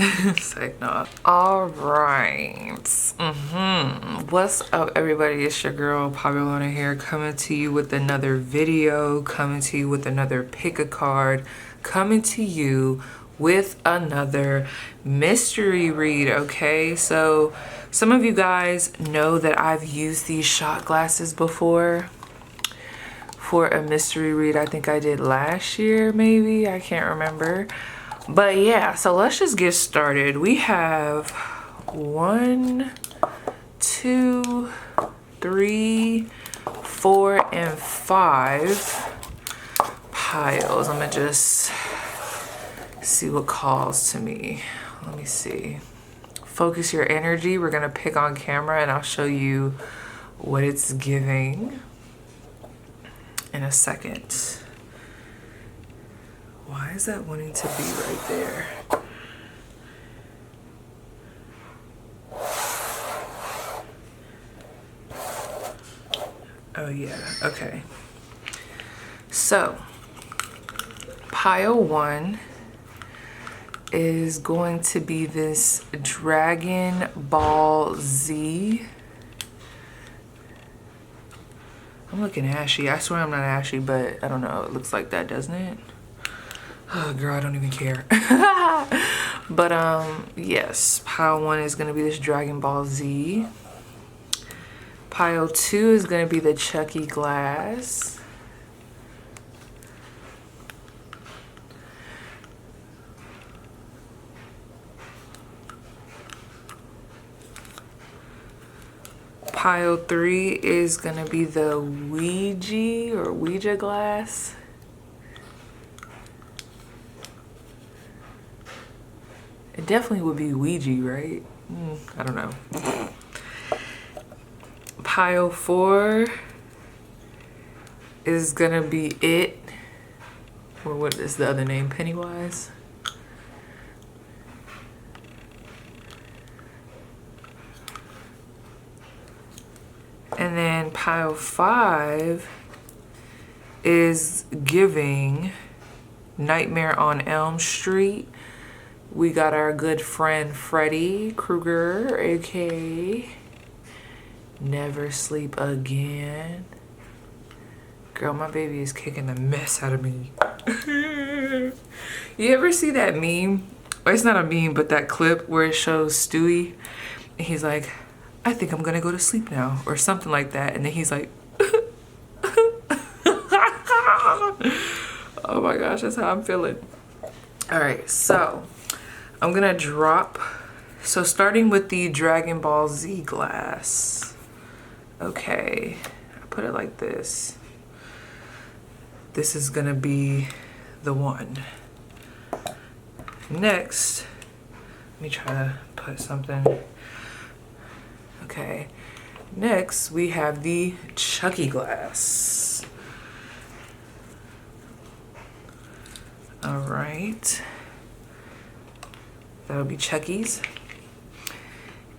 It's like, no. All right. What's up, everybody? It's your girl, Pagelona here, coming to you with another video, coming to you with another pick a card, coming to you with another mystery read, okay? So some of you guys know that I've used these shot glasses before for a mystery read. I think I did last year, maybe. I can't remember. But yeah, so let's just get started. We have 1, 2, 3, 4, and 5 piles. I'm gonna just see what calls to me. Let me see. Focus your energy. We're gonna pick on camera and I'll show you what it's giving in a second. Why is that wanting to be right there? Oh yeah, okay. So, pile 1 is going to be this Dragon Ball Z. I'm looking ashy. I swear I'm not ashy, but I don't know. It looks like that, doesn't it? Oh, girl, I don't even care. But yes, pile 1 is gonna be this Dragon Ball Z. Pile 2 is gonna be the Chucky glass. Pile 3 is gonna be the Ouija glass. It definitely would be Ouija, right? I don't know. Pile 4 is gonna be it, or what is the other name? Pennywise. And then pile 5 is giving Nightmare on Elm Street. We got our good friend Freddy Krueger, aka Never Sleep Again. Girl, my baby is kicking the mess out of me. You ever see that meme? Or it's not a meme, but that clip where it shows Stewie and he's like, I think I'm gonna go to sleep now, or something like that. And then he's like, oh my gosh, that's how I'm feeling. All right, so I'm gonna drop, so starting with the Dragon Ball Z glass. Okay, I put it like this. This is gonna be the one. Next, let me try to put something. Okay, next we have the Chucky glass. All right. That'll be Chucky's.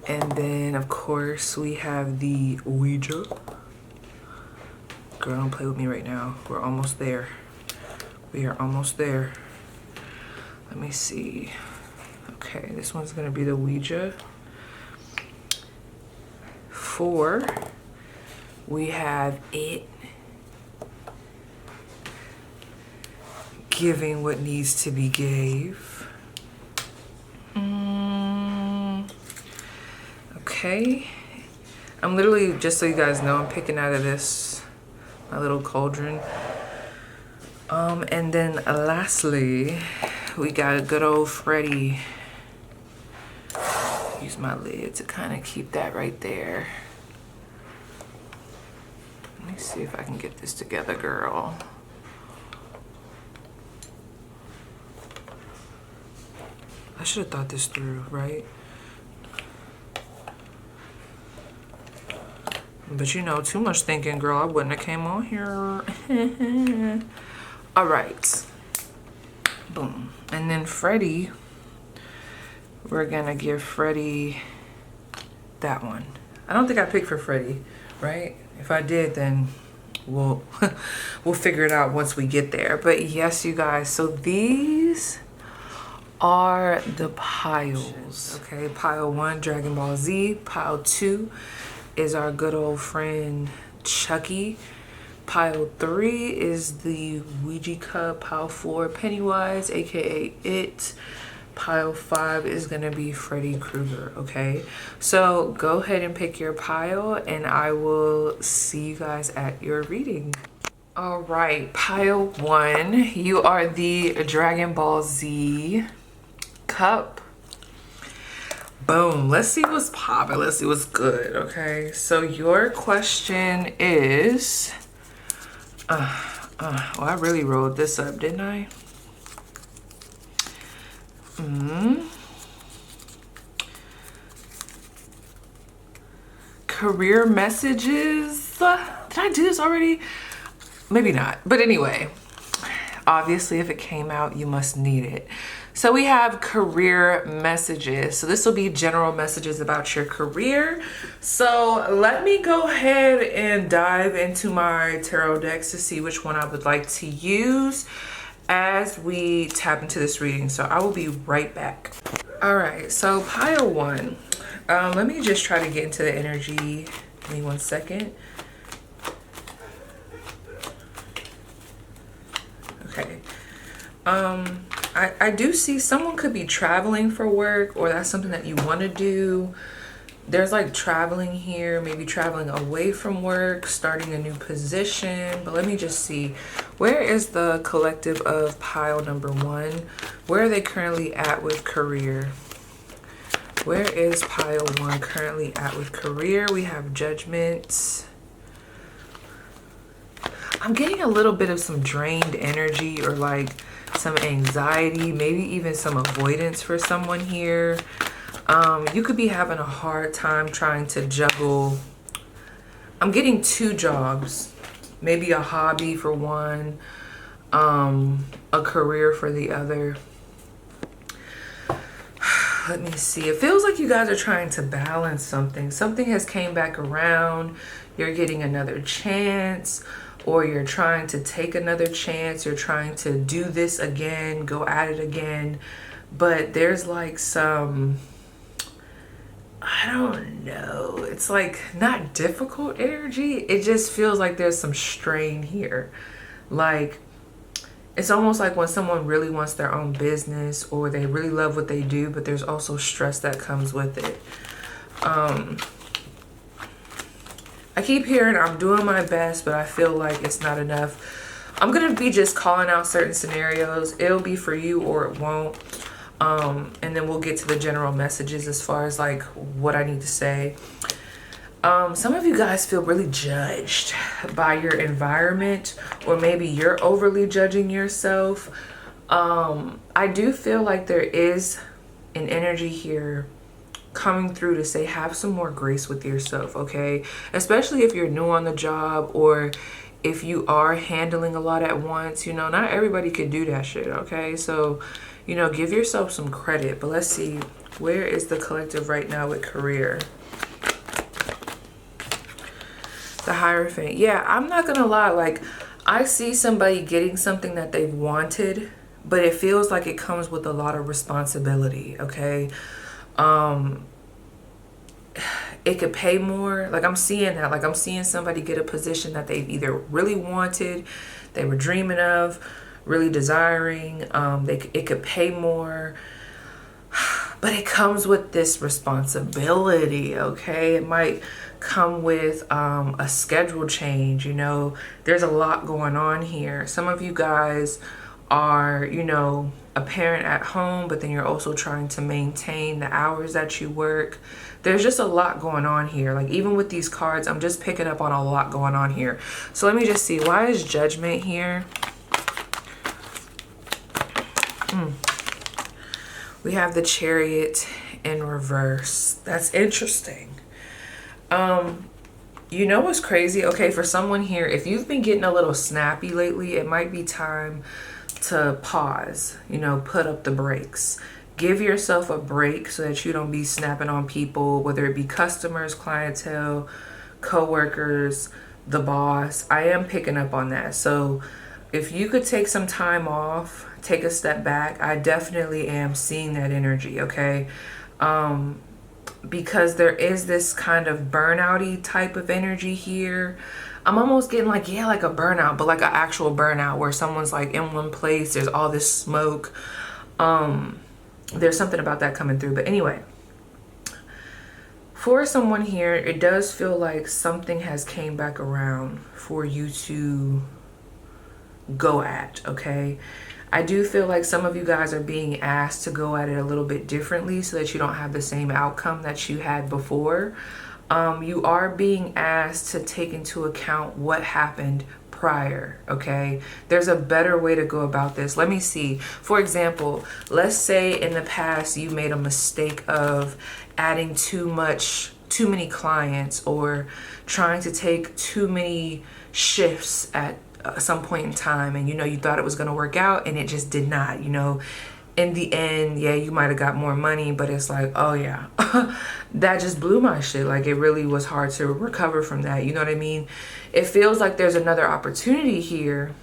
And then, of course, we have the Ouija. Girl, don't play with me right now. We're almost there. We are almost there. Let me see. Okay, this one's gonna be the Ouija. 4, we have it. Giving what needs to be gave. Okay, I'm literally, just so you guys know, I'm picking out of this, my little cauldron. And then lastly, we got a good old Freddy. Use my lid to kind of keep that right there. Let me see if I can get this together, girl. I should have thought this through, right? But you know, too much thinking, girl, I wouldn't have came on here. All right. Boom. And then Freddy, we're gonna give Freddy that one. I don't think I picked for Freddy, right? If I did, then we'll figure it out once we get there. But yes, you guys, so these are the piles. Okay, pile 1, Dragon Ball Z. Pile 2 is our good old friend Chucky. Pile 3 is the Ouija cup. Pile 4, Pennywise, aka It. Pile 5 is gonna be Freddy Krueger, okay? So go ahead and pick your pile and I will see you guys at your reading. All right, pile 1, you are the Dragon Ball Z cup. Boom, let's see what's popping, let's see what's good, okay? So your question is, well, I really rolled this up, didn't I? Career messages. Did I do this already? Maybe not. But anyway, obviously if it came out, you must need it. So we have career messages. So this will be general messages about your career. So let me go ahead and dive into my tarot decks to see which one I would like to use as we tap into this reading. So I will be right back. All right, so pile 1. Let me just try to get into the energy. Give me 1 second. Okay. I do see someone could be traveling for work, or that's something that you want to do. There's like traveling here, maybe traveling away from work, starting a new position. But let me just see, where is the collective of pile number 1? Where are they currently at with career? Where is pile 1 currently at with career? We have judgment. I'm getting a little bit of some drained energy, or like some anxiety, maybe even some avoidance for someone here. You could be having a hard time trying to juggle. I'm getting 2 jobs, maybe a hobby for one, a career for the other. Let me see. It feels like you guys are trying to balance something. Something has came back around. You're getting another chance, or you're trying to take another chance. You're trying to do this again, go at it again. But there's like some, I don't know, it's like not difficult energy. It just feels like there's some strain here. Like, it's almost like when someone really wants their own business, or they really love what they do, but there's also stress that comes with it. I keep hearing I'm doing my best, but I feel like it's not enough. I'm gonna be just calling out certain scenarios. It'll be for you or it won't. And then we'll get to the general messages as far as like what I need to say. Some of you guys feel really judged by your environment, or maybe you're overly judging yourself. I do feel like there is an energy here coming through to say have some more grace with yourself, okay? Especially if you're new on the job, or if you are handling a lot at once. You know, not everybody could do that shit, okay? So, you know, give yourself some credit. But let's see, where is the collective right now with career? The Hierophant. Yeah, I'm not gonna lie, like, I see somebody getting something that they've wanted, but it feels like it comes with a lot of responsibility, okay? It could pay more. Like, I'm seeing that. Like, I'm seeing somebody get a position that they've either really wanted, they were dreaming of, really desiring. It could pay more, but it comes with this responsibility, okay? It might come with a schedule change. You know, there's a lot going on here. Some of you guys are, you know, a parent at home, but then you're also trying to maintain the hours that you work. There's just a lot going on here. Like, even with these cards, I'm just picking up on a lot going on here. So let me just see, why is Judgment here? We have the Chariot in reverse. That's interesting. You know what's crazy? Okay, for someone here, if you've been getting a little snappy lately, it might be time to pause, you know, put up the brakes. Give yourself a break so that you don't be snapping on people, whether it be customers, clientele, co-workers, the boss. I am picking up on that. So if you could take some time off, take a step back, I definitely am seeing that energy, okay? Because there is this kind of burnout-y type of energy here. I'm almost getting like, yeah, like a burnout, but like an actual burnout where someone's like in one place, there's all this smoke. There's something about that coming through. But anyway, for someone here, it does feel like something has came back around for you to go at, okay? I do feel like some of you guys are being asked to go at it a little bit differently so that you don't have the same outcome that you had before. You are being asked to take into account what happened prior, okay? There's a better way to go about this. Let me see. For example, let's say in the past you made a mistake of adding too many clients or trying to take too many shifts at some point in time, and you thought it was going to work out and it just did not. In the end, yeah, you might have got more money, but it's like, oh yeah, that just blew my shit. Like, it really was hard to recover from that. You know what I mean? It feels like there's another opportunity here,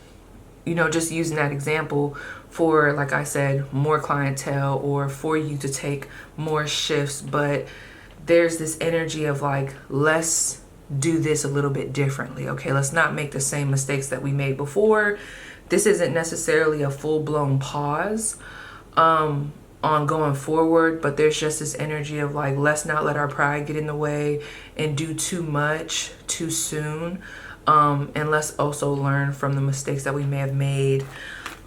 just using that example for, like I said, more clientele or for you to take more shifts. But there's this energy of like, let's do this a little bit differently. Okay, let's not make the same mistakes that we made before. This isn't necessarily a full-blown pause on going forward, but there's just this energy of like, let's not let our pride get in the way and do too much too soon, and let's also learn from the mistakes that we may have made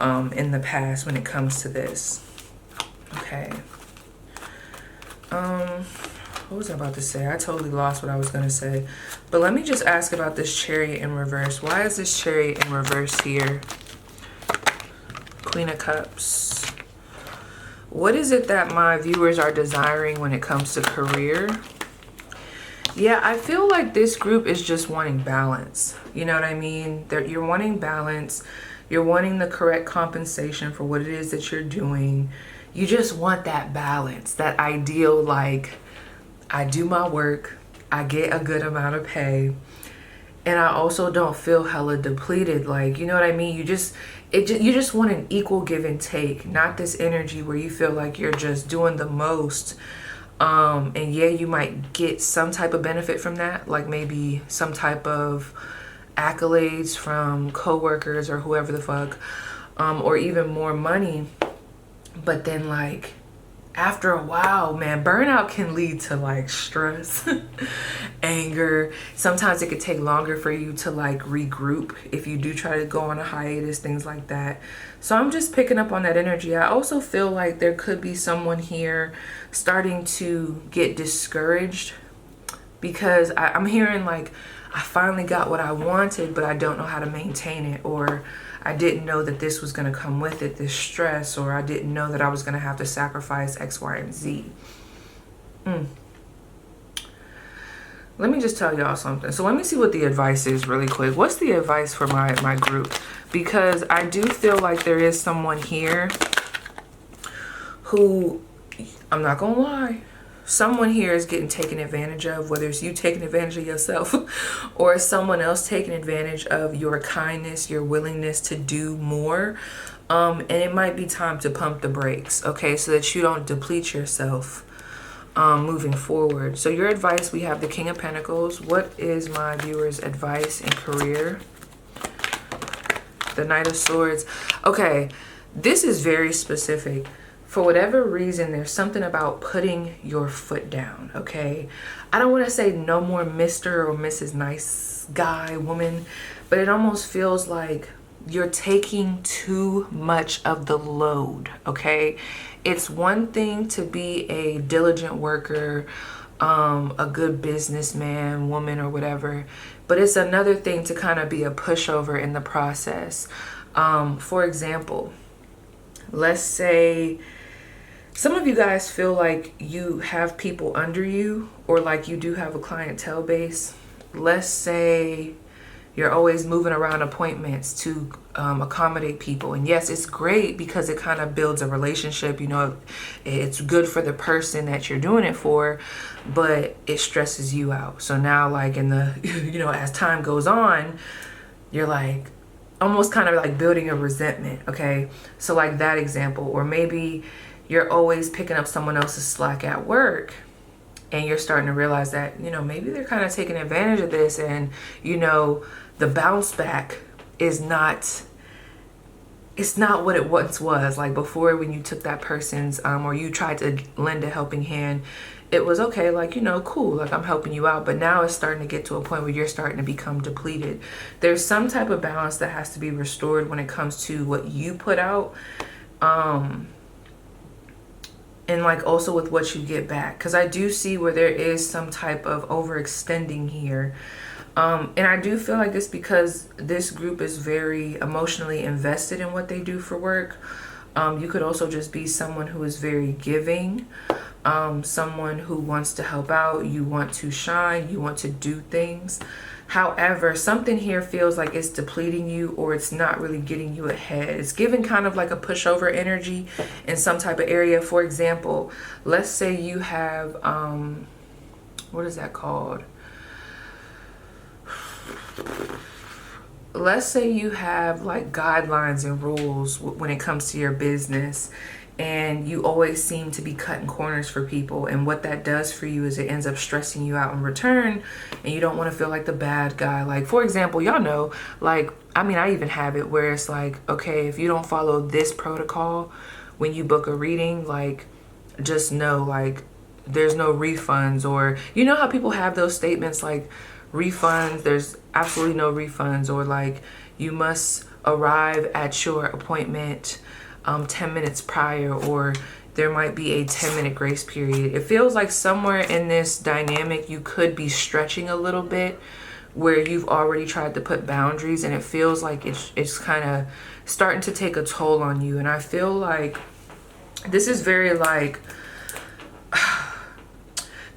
in the past when it comes to this. Okay. What was I about to say? I totally lost what I was going to say. But let me just ask about this Chariot in reverse. Why is this Chariot in reverse here? Queen of Cups. What is it that my viewers are desiring when it comes to career? Yeah, I feel like this group is just wanting balance. You know what I mean? You're wanting balance. You're wanting the correct compensation for what it is that you're doing. You just want that balance, that ideal, like, I do my work, I get a good amount of pay, and I also don't feel hella depleted. Like, you know what I mean? You just want an equal give and take, not this energy where you feel like you're just doing the most. And yeah, you might get some type of benefit from that, like maybe some type of accolades from coworkers or whoever the fuck, or even more money. But then, like, after a while, man, burnout can lead to like stress, anger. Sometimes it could take longer for you to like regroup if you do try to go on a hiatus, things like that. So I'm just picking up on that energy. I also feel like there could be someone here starting to get discouraged because I'm hearing like, I finally got what I wanted, but I don't know how to maintain it, or I didn't know that this was going to come with it, this stress, or I didn't know that I was going to have to sacrifice X, Y, and Z. Let me just tell y'all something. So let me see what the advice is really quick. What's the advice for my group? Because I do feel like there is someone here who, I'm not going to lie, someone here is getting taken advantage of, whether it's you taking advantage of yourself or someone else taking advantage of your kindness, your willingness to do more. And it might be time to pump the brakes, okay, so that you don't deplete yourself moving forward. So your advice, we have the King of Pentacles. What is my viewers' advice in career? The Knight of Swords. Okay, this is very specific. For whatever reason, there's something about putting your foot down, okay? I don't want to say no more Mr. or Mrs. Nice Guy, woman, but it almost feels like you're taking too much of the load, okay? It's one thing to be a diligent worker, a good businessman, woman, or whatever, but it's another thing to kind of be a pushover in the process. For example, let's say some of you guys feel like you have people under you, or like you do have a clientele base. Let's say you're always moving around appointments to accommodate people. And yes, it's great because it kind of builds a relationship. You know, it's good for the person that you're doing it for, but it stresses you out. So now, like in the, you know, as time goes on, you're like, almost kind of like building a resentment, okay? So like that example. Or maybe you're always picking up someone else's slack at work, and you're starting to realize that, you know, maybe they're kind of taking advantage of this, and, you know, the bounce back is not, it's not what it once was. Like before, when you took that person's, or you tried to lend a helping hand, it was okay, like, you know, cool, like I'm helping you out. But now it's starting to get to a point where you're starting to become depleted. There's some type of balance that has to be restored when it comes to what you put out, and like also with what you get back. Because I do see where there is some type of overextending here. And I do feel like it's because this group is very emotionally invested in what they do for work. You could also just be someone who is very giving, someone who wants to help out, you want to shine, you want to do things. However, something here feels like it's depleting you, or it's not really getting you ahead. It's giving kind of like a pushover energy in some type of area. For example, let's say you have, what is that called? Let's say you have like guidelines and rules when it comes to your business, and you always seem to be cutting corners for people. And what that does for you is it ends up stressing you out in return, and you don't want to feel like the bad guy. Like, for example, y'all know, like, I mean, I even have it where it's like, okay, if you don't follow this protocol when you book a reading, like, just know, like, there's no refunds. Or, you know how people have those statements like, refunds, there's absolutely no refunds, or like, you must arrive at your appointment 10 minutes prior, or there might be a 10-minute grace period. It feels like somewhere in this dynamic you could be stretching a little bit, where you've already tried to put boundaries, and it feels like it's kind of starting to take a toll on you. And I feel like this is very like,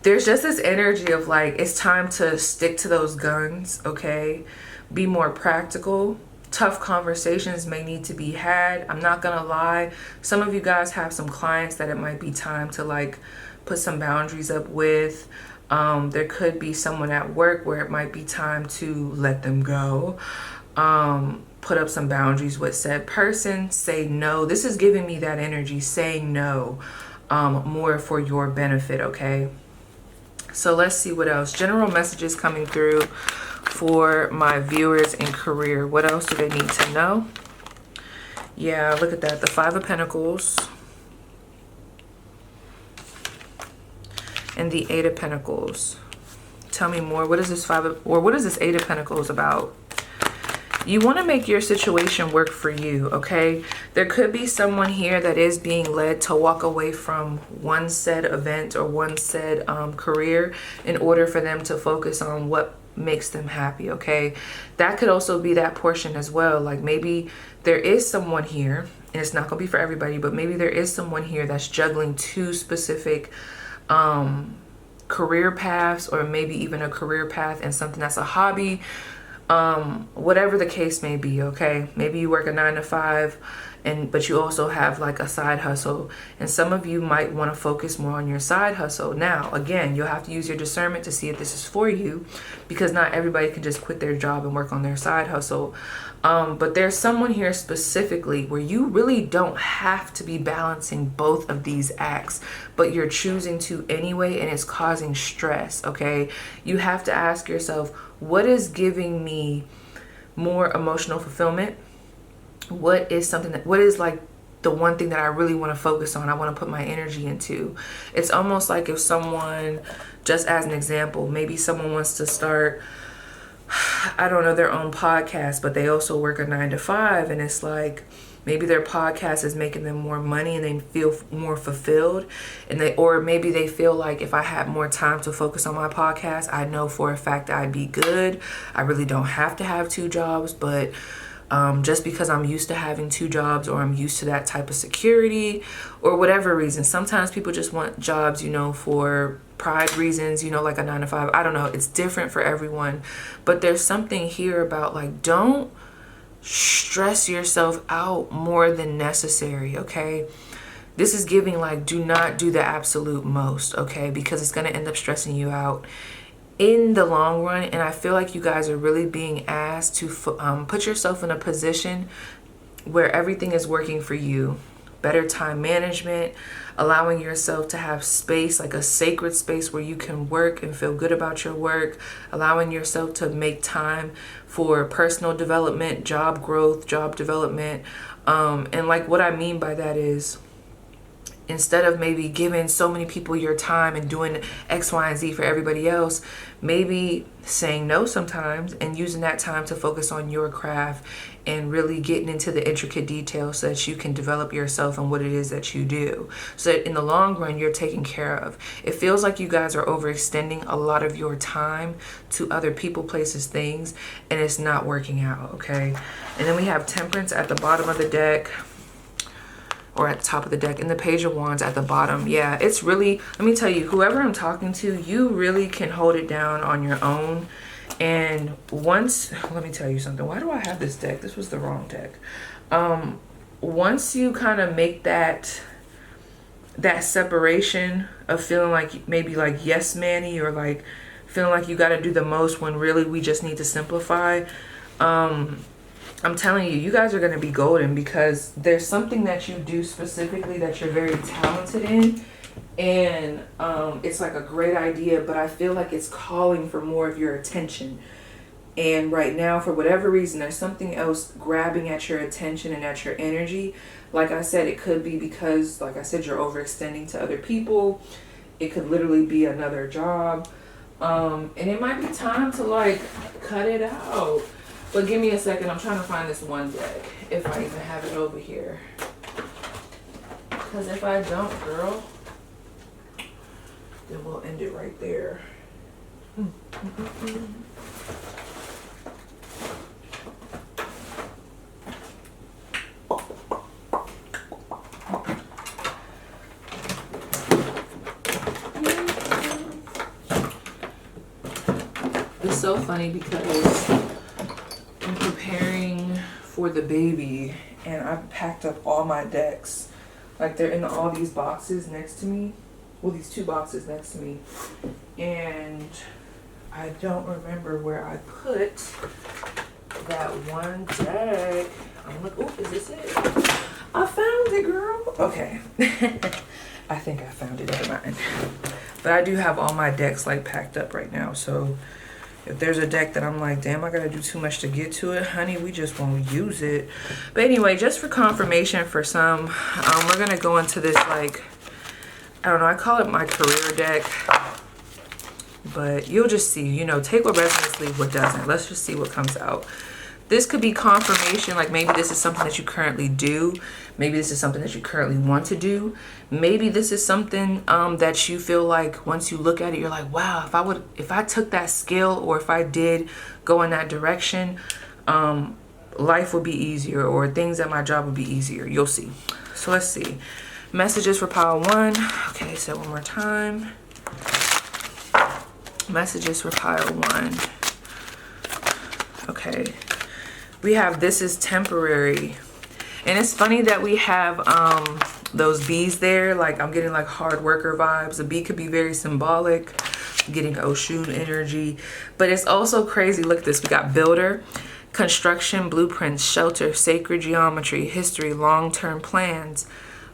there's just this energy of like, it's time to stick to those guns, okay? Be more practical. Tough conversations may need to be had. I'm not gonna lie. Some of you guys have some clients that it might be time to like put some boundaries up with. There could be someone at work where it might be time to let them go. Put up some boundaries with said person. Say no. This is giving me that energy, saying no, more for your benefit, okay? So let's see what else. General messages coming through for my viewers in career. What else do they need to know? Yeah, look at that. The Five of Pentacles and the Eight of Pentacles. Tell me more. What is this what is this Eight of Pentacles about? You want to make your situation work for you, okay? There could be someone here that is being led to walk away from one said event or one said career in order for them to focus on what makes them happy, okay? That could also be that portion as well. Like maybe there is someone here, and it's not gonna be for everybody, but maybe there is someone here that's juggling two specific career paths, or maybe even a career path and something that's a hobby. Whatever the case may be, okay? Maybe you work a 9 to 5, but you also have like a side hustle, and some of you might want to focus more on your side hustle. Now, again, you'll have to use your discernment to see if this is for you, because not everybody can just quit their job and work on their side hustle. But there's someone here specifically where you really don't have to be balancing both of these acts, but you're choosing to anyway, and it's causing stress, okay? You have to ask yourself, what is giving me more emotional fulfillment? What is like the one thing that I really want to focus on, I want to put my energy into? It's almost like if someone, just as an example, maybe someone wants to start, I don't know, their own podcast, but they also work a 9 to 5, and it's like maybe their podcast is making them more money and they feel more fulfilled, and or maybe they feel like, if I had more time to focus on my podcast, I know for a fact that I'd be good. I really don't have to have 2 jobs, but just because I'm used to having 2 jobs, or I'm used to that type of security, or whatever reason. Sometimes people just want jobs, you know, for pride reasons, you know, like a 9 to 5. I don't know. It's different for everyone. But there's something here about like, don't stress yourself out more than necessary, okay? This is giving like, do not do the absolute most, okay? Because it's going to end up stressing you out. in the long run, and I feel like you guys are really being asked to put yourself in a position where everything is working for you. Better time management, allowing yourself to have space, like a sacred space where you can work and feel good about your work, allowing yourself to make time for personal development, job growth, job development. And like what I mean by that is, instead of maybe giving so many people your time and doing X, Y, and Z for everybody else, maybe saying no sometimes and using that time to focus on your craft and really getting into the intricate details so that you can develop yourself and what it is that you do. So that in the long run, you're taken care of. It feels like you guys are overextending a lot of your time to other people, places, things, and it's not working out, okay? And then we have Temperance at the bottom of the deck, or at the top of the deck, and the Page of Wands at the bottom. Yeah, it's really, let me tell you, whoever I'm talking to, you really can hold it down on your own. And once, let me tell you something. Why do I have this deck? This was the wrong deck. Once you kind of make that separation of feeling like maybe like yes manny, or like feeling like you got to do the most when really we just need to simplify, I'm telling you, you guys are going to be golden, because there's something that you do specifically that you're very talented in. And it's like a great idea, but I feel like it's calling for more of your attention. And right now, for whatever reason, there's something else grabbing at your attention and at your energy. Like I said, it could be because, like I said, you're overextending to other people. It could literally be another job. And it might be time to like cut it out. But give me a second. I'm trying to find this one deck, if I even have it over here. Because if I don't, girl, then we'll end it right there. It's so funny because I'm preparing for the baby, and I've packed up all my decks. Like, they're in all these boxes next to me. Well, these two boxes next to me. And I don't remember where I put that one deck. I'm like, oh, is this it? I found it, girl. Okay. I think I found it. Never mind. But I do have all my decks like packed up right now. So if there's a deck that I'm like, damn, I gotta do too much to get to it, honey, we just won't use it. But anyway, just for confirmation for some, we're gonna go into this, like, I don't know, I call it my career deck. But you'll just see, you know, take what resonates, leave what doesn't. Let's just see what comes out. This could be confirmation, like maybe this is something that you currently do. Maybe this is something that you currently want to do. Maybe this is something that you feel like once you look at it, you're like, wow, if I took that skill, or if I did go in that direction, life would be easier, or things at my job would be easier. You'll see. So let's see. Messages for pile 1. Okay, so one more time. Messages for pile 1. Okay. We have this is temporary. And it's funny that we have those bees there. Like, I'm getting like hard worker vibes. A bee could be very symbolic. I'm getting Oshun energy. But it's also crazy. Look at this. We got builder, construction, blueprints, shelter, sacred geometry, history, long-term plans,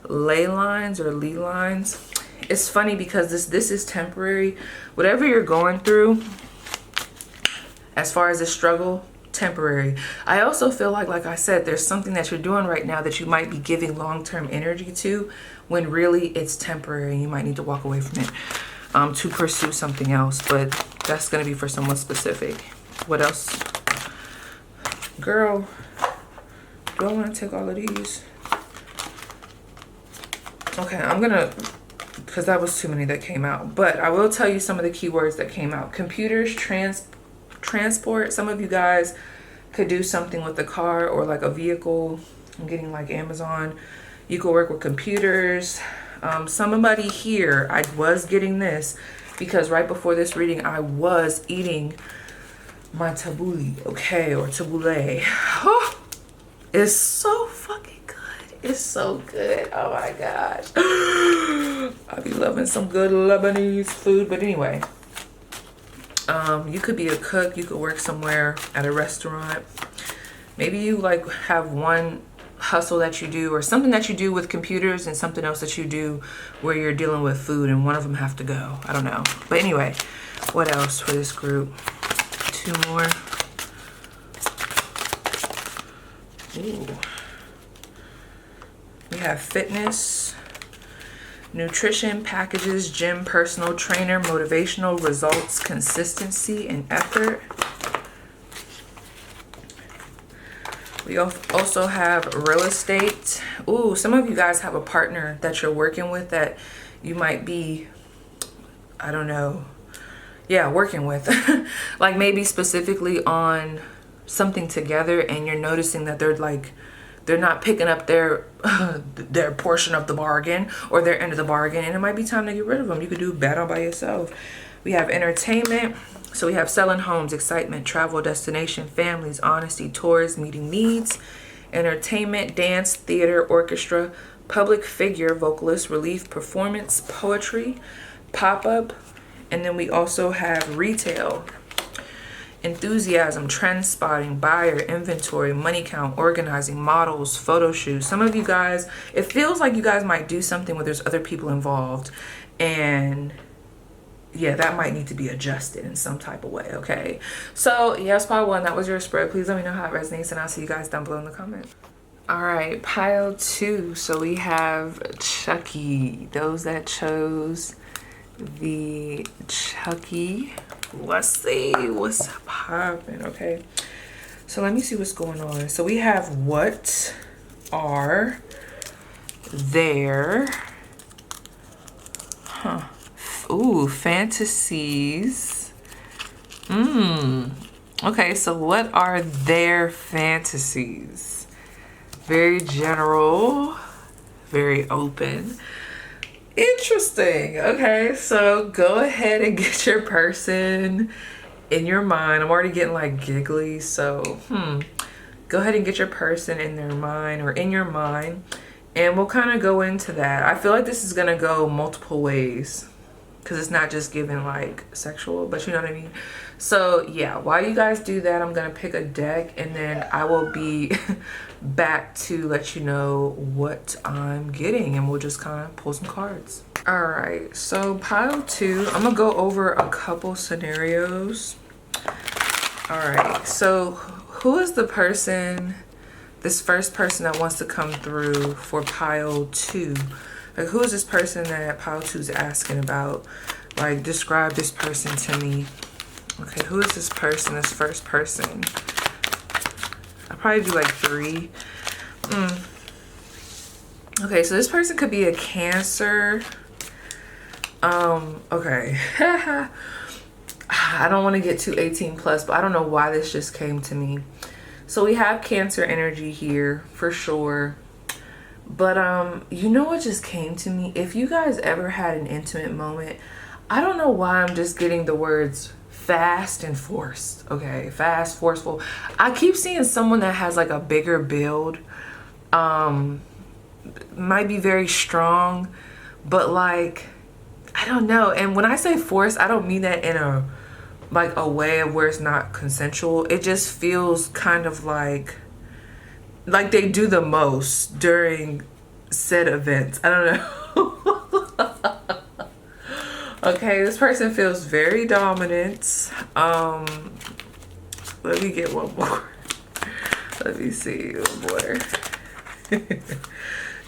ley lines or lee lines. It's funny because this is temporary. Whatever you're going through, as far as the struggle, temporary. I also feel like I said, there's something that you're doing right now that you might be giving long-term energy to, when really it's temporary. You might need to walk away from it to pursue something else, but that's going to be for someone specific. What else? Girl, do I want to take all of these? Okay, I'm going to, because that was too many that came out, but I will tell you some of the keywords that came out. Computers, transport. Some of you guys could do something with a car or like a vehicle. I'm getting like Amazon. You could work with computers. Somebody here, I was getting this because right before this reading, I was eating my tabbouleh, okay, or tabbouleh. Oh, it's so fucking good. It's so good. Oh my gosh. I be loving some good Lebanese food. But anyway, You could be a cook. You could work somewhere at a restaurant. Maybe you like have one hustle that you do, or something that you do with computers, and something else that you do where you're dealing with food, and one of them have to go. I don't know. But anyway, what else for this group? 2 more. Ooh. We have fitness, nutrition, packages, gym, personal trainer, motivational, results, consistency, and effort. We also have real estate. Ooh, some of you guys have a partner that you're working with that you might be, I don't know, yeah, working with. Like maybe specifically on something together, and you're noticing that they're not picking up their their portion of the bargain, or their end of the bargain, and it might be time to get rid of them. You could do battle by yourself. We have entertainment. So we have selling homes, excitement, travel, destination, families, honesty, tours, meeting needs, entertainment, dance, theater, orchestra, public figure, vocalist, relief, performance, poetry, pop-up, and then we also have retail, enthusiasm, trend spotting, buyer, inventory, money count, organizing, models, photo shoots. Some of you guys, it feels like you guys might do something where there's other people involved, and yeah, that might need to be adjusted in some type of way, okay? So, yes, pile 1, that was your spread. Please let me know how it resonates, and I'll see you guys down below in the comments. All right, pile 2. So we have Chucky. Those that chose the Chucky. Let's see what's popping, okay? So let me see what's going on. So we have what are their, ooh, fantasies. Okay, so what are their fantasies? Very general, very open. Interesting. Okay, so go ahead and get your person in your mind. I'm already getting like giggly, so go ahead and get your person in their mind, or in your mind, and we'll kind of go into that. I feel like this is gonna go multiple ways, because it's not just given like sexual, but you know what I mean? So yeah, while you guys do that, I'm gonna pick a deck, and then I will be back to let you know what I'm getting, and we'll just kind of pull some cards. All right, so pile 2, I'm gonna go over a couple scenarios. All right, so who is the person, this first person that wants to come through for pile 2? Like, who is this person that pile 2 is asking about? Like, describe this person to me. Okay, who is this person, this first person? I'll probably do like 3. Okay, so this person could be a Cancer. Okay. I don't want to get too 18 plus, but I don't know why this just came to me. So we have Cancer energy here for sure. But you know what just came to me? If you guys ever had an intimate moment, I don't know why I'm just getting the words fast and forced. Okay, fast, forceful. I keep seeing someone that has like a bigger build, might be very strong, but like, I don't know. And when I say force, I don't mean that in a like a way of where it's not consensual. It just feels kind of like they do the most during said events. I don't know. Okay, this person feels very dominant. Let me get one more. Let me see one more.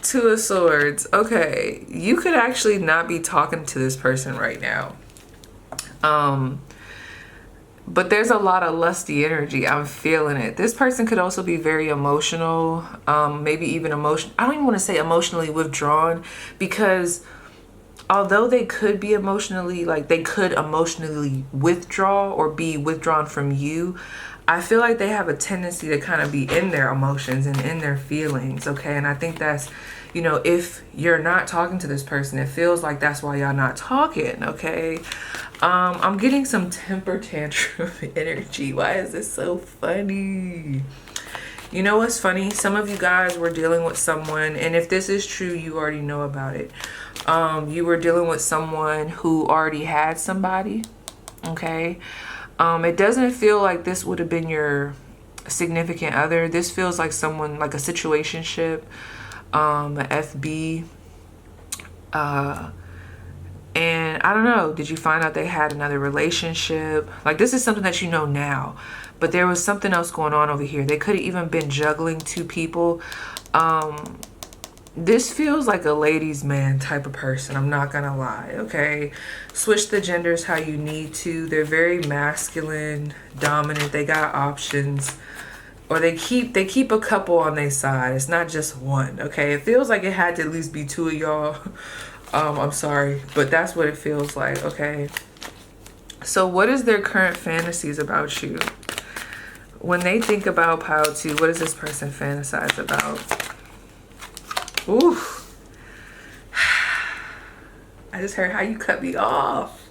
2 of Swords. Okay, you could actually not be talking to this person right now. But there's a lot of lusty energy. I'm feeling it. This person could also be very emotional, maybe even emotional. I don't even want to say emotionally withdrawn, because although they could be emotionally, like they could emotionally withdraw or be withdrawn from you, I feel like they have a tendency to kind of be in their emotions and in their feelings, okay? And I think that's, you know, if you're not talking to this person, it feels like that's why y'all not talking, okay? I'm getting some temper tantrum energy. Why is this so funny? You know what's funny? Some of you guys were dealing with someone, and if this is true, you already know about it. You were dealing with someone who already had somebody, Okay. It doesn't feel like this would have been your significant other. This feels like someone, like a situationship, a FB. And I don't know, did you find out they had another relationship? Like, this is something that you know now, but there was something else going on over here. They could have even been juggling two people. This feels like a ladies' man type of person. I'm not gonna lie, okay? Switch the genders how you need to. They're very masculine, dominant. They got options, or they keep a couple on their side. It's not just one, okay? It feels like it had to at least be two of y'all. I'm sorry, but that's what it feels like, okay? So what is their current fantasies about you? When they think about Pile 2, what does this person fantasize about? Ooh. I just heard how you cut me off.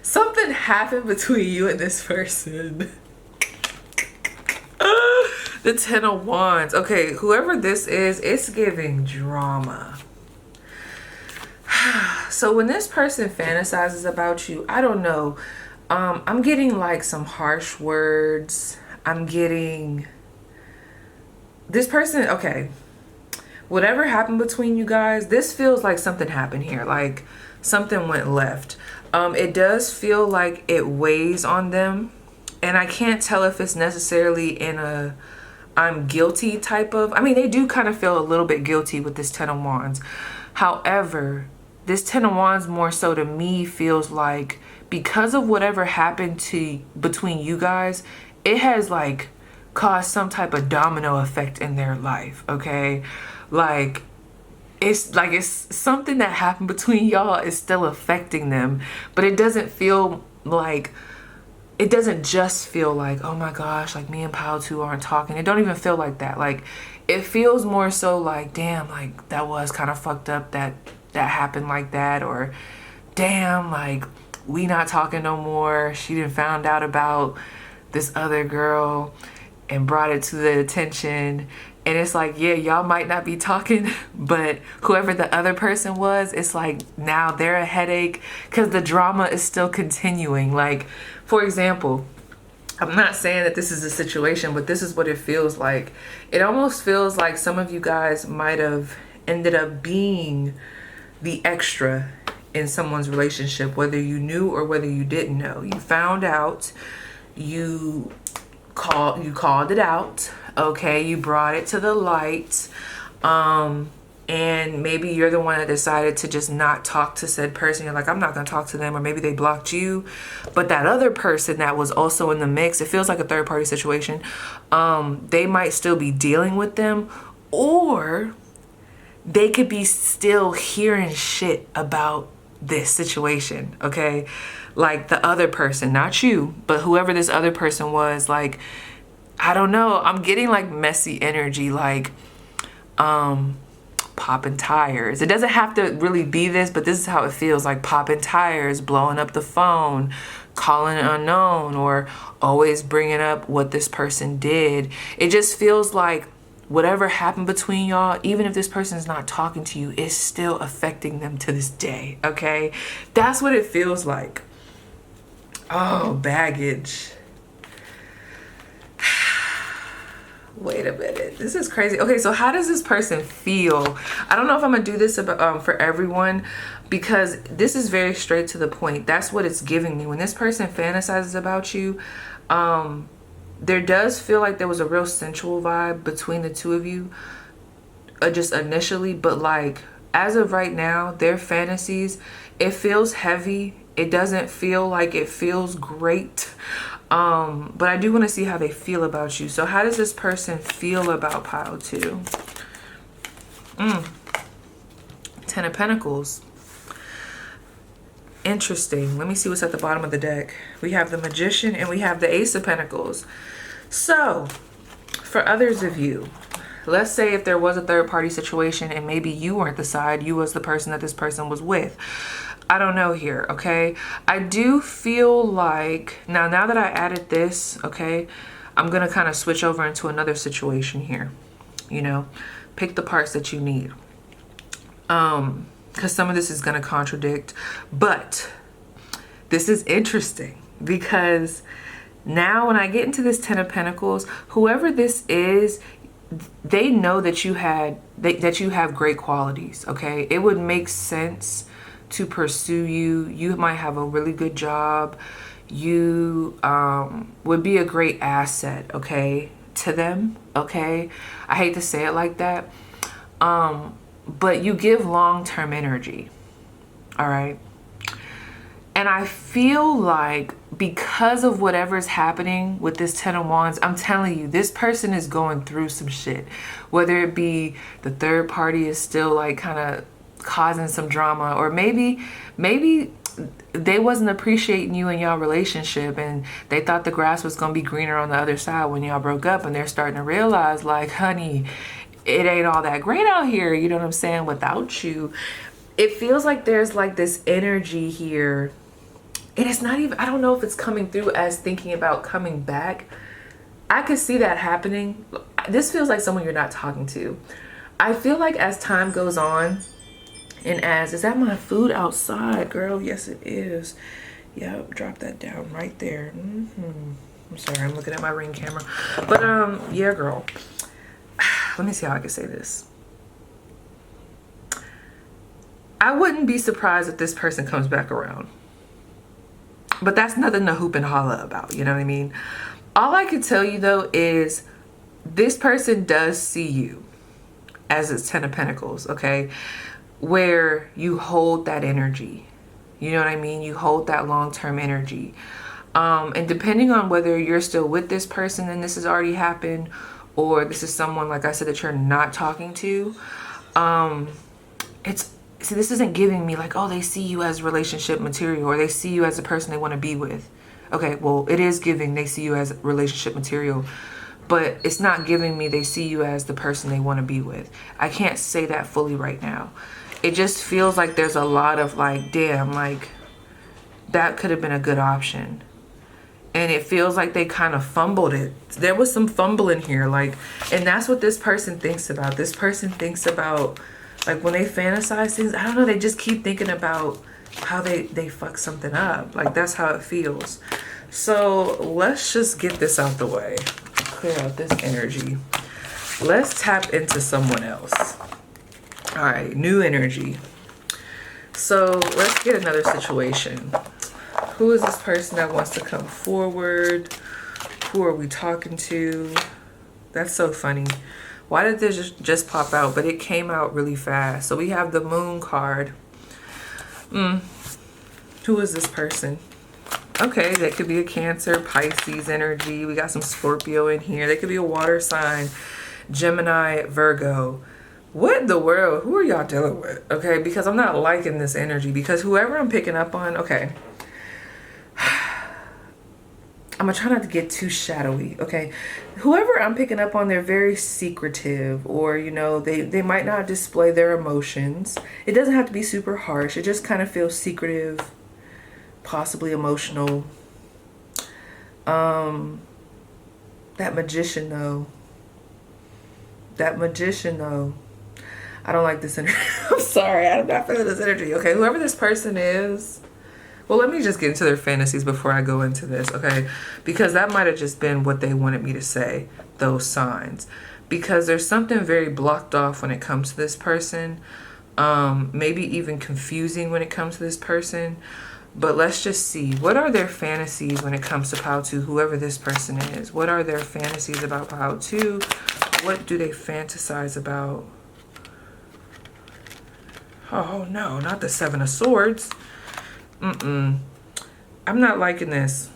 Something happened between you and this person. The 10 of Wands. Okay, whoever this is, it's giving drama. So when this person fantasizes about you, I don't know. I'm getting like some harsh words. I'm getting this person. Okay. Whatever happened between you guys, this feels like something happened here. Like something went left. It does feel like it weighs on them. And I can't tell if it's necessarily in a I'm guilty type of. I mean, they do kind of feel a little bit guilty with this 10 of Wands. However, this 10 of Wands more so to me feels like because of whatever happened between you guys, it has like caused some type of domino effect in their life, okay? Like it's something that happened between y'all is still affecting them, but it doesn't feel like, it doesn't just feel like, oh my gosh, like me and Pile 2 aren't talking. It don't even feel like that. Like it feels more so like, damn, like that was kind of fucked up that happened like that, or damn, like we not talking no more. She done found out about this other girl and brought it to the attention. And it's like, yeah, y'all might not be talking, but whoever the other person was, it's like now they're a headache because the drama is still continuing. Like, for example, I'm not saying that this is a situation, but this is what it feels like. It almost feels like some of you guys might have ended up being the extra in someone's relationship, whether you knew or whether you didn't know. You found out, you called it out, okay? You brought it to the light, and maybe you're the one that decided to just not talk to said person. You're like, I'm not gonna talk to them, or maybe they blocked you. But that other person that was also in the mix, it feels like a third party situation. They might still be dealing with them, or they could be still hearing shit about this situation, okay? Like the other person, not you, but whoever this other person was, like, I don't know. I'm getting like messy energy, like popping tires. It doesn't have to really be this, but this is how it feels, like popping tires, blowing up the phone, calling an unknown, or always bringing up what this person did. It just feels like whatever happened between y'all, even if this person is not talking to you, is still affecting them to this day, okay? That's what it feels like. Oh, baggage. Wait a minute. This is crazy. Okay, so how does this person feel? I don't know if I'm going to do this for everyone, because this is very straight to the point. That's what it's giving me. When this person fantasizes about you, there does feel like there was a real sensual vibe between the two of you, just initially, but like as of right now, their fantasies, it feels heavy. It doesn't feel like it feels great. But I do want to see how they feel about you. So how does this person feel about Pile 2? 10 of Pentacles. Interesting. Let me see what's at the bottom of the deck. We have the Magician and we have the Ace of Pentacles. So for others of you, let's say if there was a third party situation and maybe you weren't the side, you was the person that this person was with. I don't know here, okay? I do feel like, now that I added this, okay, I'm going to kind of switch over into another situation here. You know, pick the parts that you need. Because some of this is going to contradict, but this is interesting. because now when I get into this Ten of Pentacles, whoever this is, they know that you have great qualities, okay? It would make sense to pursue you. You might have a really good job. You would be a great asset, okay, to them, okay? I hate to say it like that, but you give long-term energy, all right? And I feel like because of whatever's happening with this Ten of Wands, I'm telling you, this person is going through some shit. Whether it be the third party is still like kind of causing some drama, or maybe they wasn't appreciating you in y'all relationship and they thought the grass was going to be greener on the other side when y'all broke up, and they're starting to realize like, honey, it ain't all that great out here, you know what I'm saying, without you. It feels like there's like this energy here. And it's not even, I don't know if it's coming through as thinking about coming back. I could see that happening. This feels like someone you're not talking to. I feel like as time goes on, and is that my food outside, girl? Yes, it is. Yep, drop that down right there. I'm sorry, I'm looking at my Ring camera. But yeah, girl. Let me see how I can say this. I wouldn't be surprised if this person comes back around. But that's nothing to hoop and holla about, you know what I mean? All I can tell you though is this person does see you as a Ten of Pentacles, okay? Where you hold that energy. You know what I mean? You hold that long-term energy. And depending on whether you're still with this person and this has already happened, or this is someone, like I said, that you're not talking to, see, this isn't giving me like, oh, they see you as relationship material, or they see you as the person they want to be with. Okay, well, it is giving they see you as relationship material, but it's not giving me they see you as the person they want to be with. I can't say that fully right now. It just feels like there's a lot of like, damn, like that could have been a good option. And it feels like they kind of fumbled it. There was some fumbling here, like, and that's what this person thinks about. This person thinks about, like, when they fantasize things, I don't know, they just keep thinking about how they fuck something up. Like, that's how it feels. So let's just get this out the way. Clear out this energy. Let's tap into someone else. All right, new energy. So let's get another situation. Who is this person that wants to come forward? Who are we talking to? That's so funny. Why did this just pop out? But it came out really fast. So we have the Moon card. Who is this person? Okay, that could be a Cancer, Pisces energy. We got some Scorpio in here. They could be a water sign, Gemini, Virgo. What in the world? Who are y'all dealing with? Okay, because I'm not liking this energy. Because whoever I'm picking up on, okay. I'm gonna try not to get too shadowy, okay? Whoever I'm picking up on, they're very secretive, or, you know, they might not display their emotions. It doesn't have to be super harsh. It just kind of feels secretive, possibly emotional. That magician, though. I don't like this energy. I'm sorry, I'm not feeling this energy. Okay, whoever this person is, well, let me just get into their fantasies before I go into this, okay? Because that might have just been what they wanted me to say, those signs. Because there's something very blocked off when it comes to this person. Maybe even confusing when it comes to this person. But let's just see. What are their fantasies when it comes to Pao 2, whoever this person is? What are their fantasies about Pao 2? What do they fantasize about? Oh, no, not the Seven of Swords. I'm not liking this.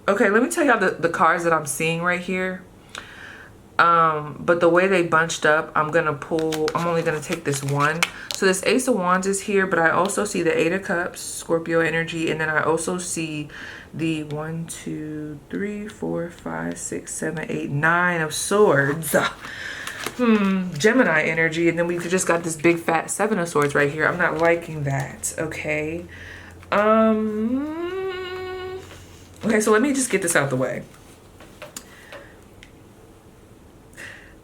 Okay, let me tell y'all the cards that I'm seeing right here. But the way they bunched up, I'm only gonna take this one. So this Ace of Wands is here, but I also see the Eight of Cups, Scorpio energy, and then I also see the 1, 2, 3, 4, 5, 6, 7, 8, 9 of Swords. Gemini energy, and then we've just got this big fat Seven of Swords right here. I'm not liking that, okay? Okay, so let me just get this out the way.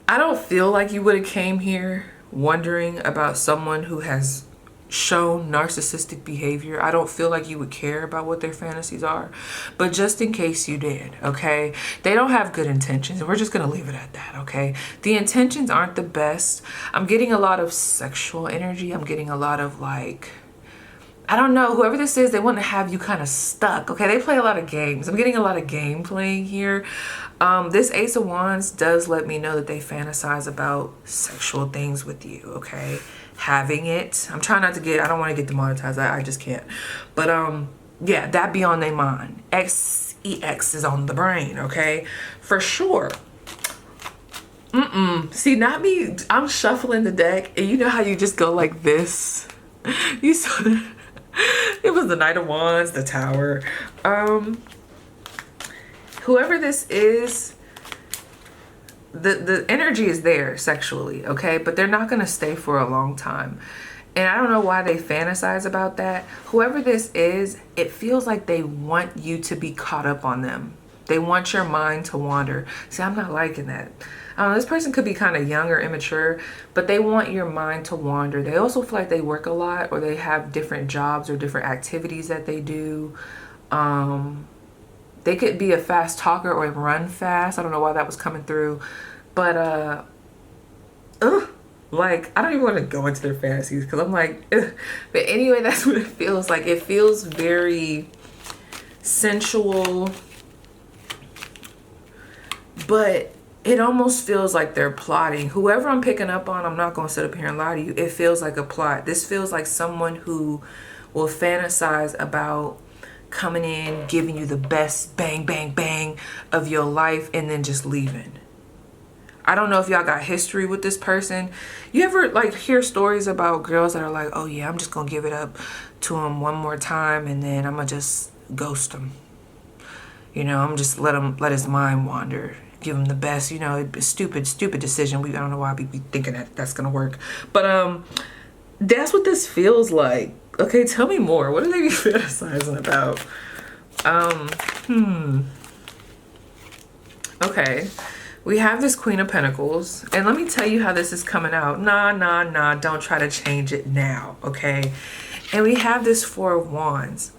I don't feel like you would have came here wondering about someone who has shown narcissistic behavior. I don't feel like you would care about what their fantasies are, but just in case you did, okay? They don't have good intentions, and we're just gonna leave it at that, okay? The intentions aren't the best. I'm getting a lot of sexual energy. I'm getting a lot of like, I don't know, whoever this is, they want to have you kind of stuck, okay? They play a lot of games. I'm getting a lot of game playing here. This Ace of Wands does let me know that they fantasize about sexual things with you, okay? Having it. I'm trying not to get, I don't want to get demonetized. I just can't. But yeah, that be on their mind. XEX is on the brain, okay? For sure. See, not me. I'm shuffling the deck, and you know how you just go like this? You saw that? It was the Knight of Wands, the Tower. Whoever this is, the energy is there sexually, okay? But they're not going to stay for a long time. And I don't know why they fantasize about that. Whoever this is, it feels like they want you to be caught up on them. They want your mind to wander. See, I'm not liking that. This person could be kind of young or immature, but they want your mind to wander. They also feel like they work a lot, or they have different jobs or different activities that they do. They could be a fast talker or run fast. I don't know why that was coming through. But, like, I don't even want to go into their fantasies because I'm like, ugh. But anyway, that's what it feels like. It feels very sensual, but it almost feels like they're plotting. Whoever I'm picking up on, I'm not going to sit up here and lie to you. It feels like a plot. This feels like someone who will fantasize about coming in, giving you the best bang, bang, bang of your life, and then just leaving. I don't know if y'all got history with this person. You ever like hear stories about girls that are like, oh yeah, I'm just going to give it up to him one more time, and then I'm going to just ghost him. You know, I'm just let his mind wander. Give him the best, you know, stupid decision. I don't know why I be thinking that that's gonna work, but that's what this feels like. Okay, tell me more. What are they fantasizing about? Okay, we have this Queen of Pentacles, and let me tell you how this is coming out. Nah, don't try to change it now, okay? And we have this Four of Wands.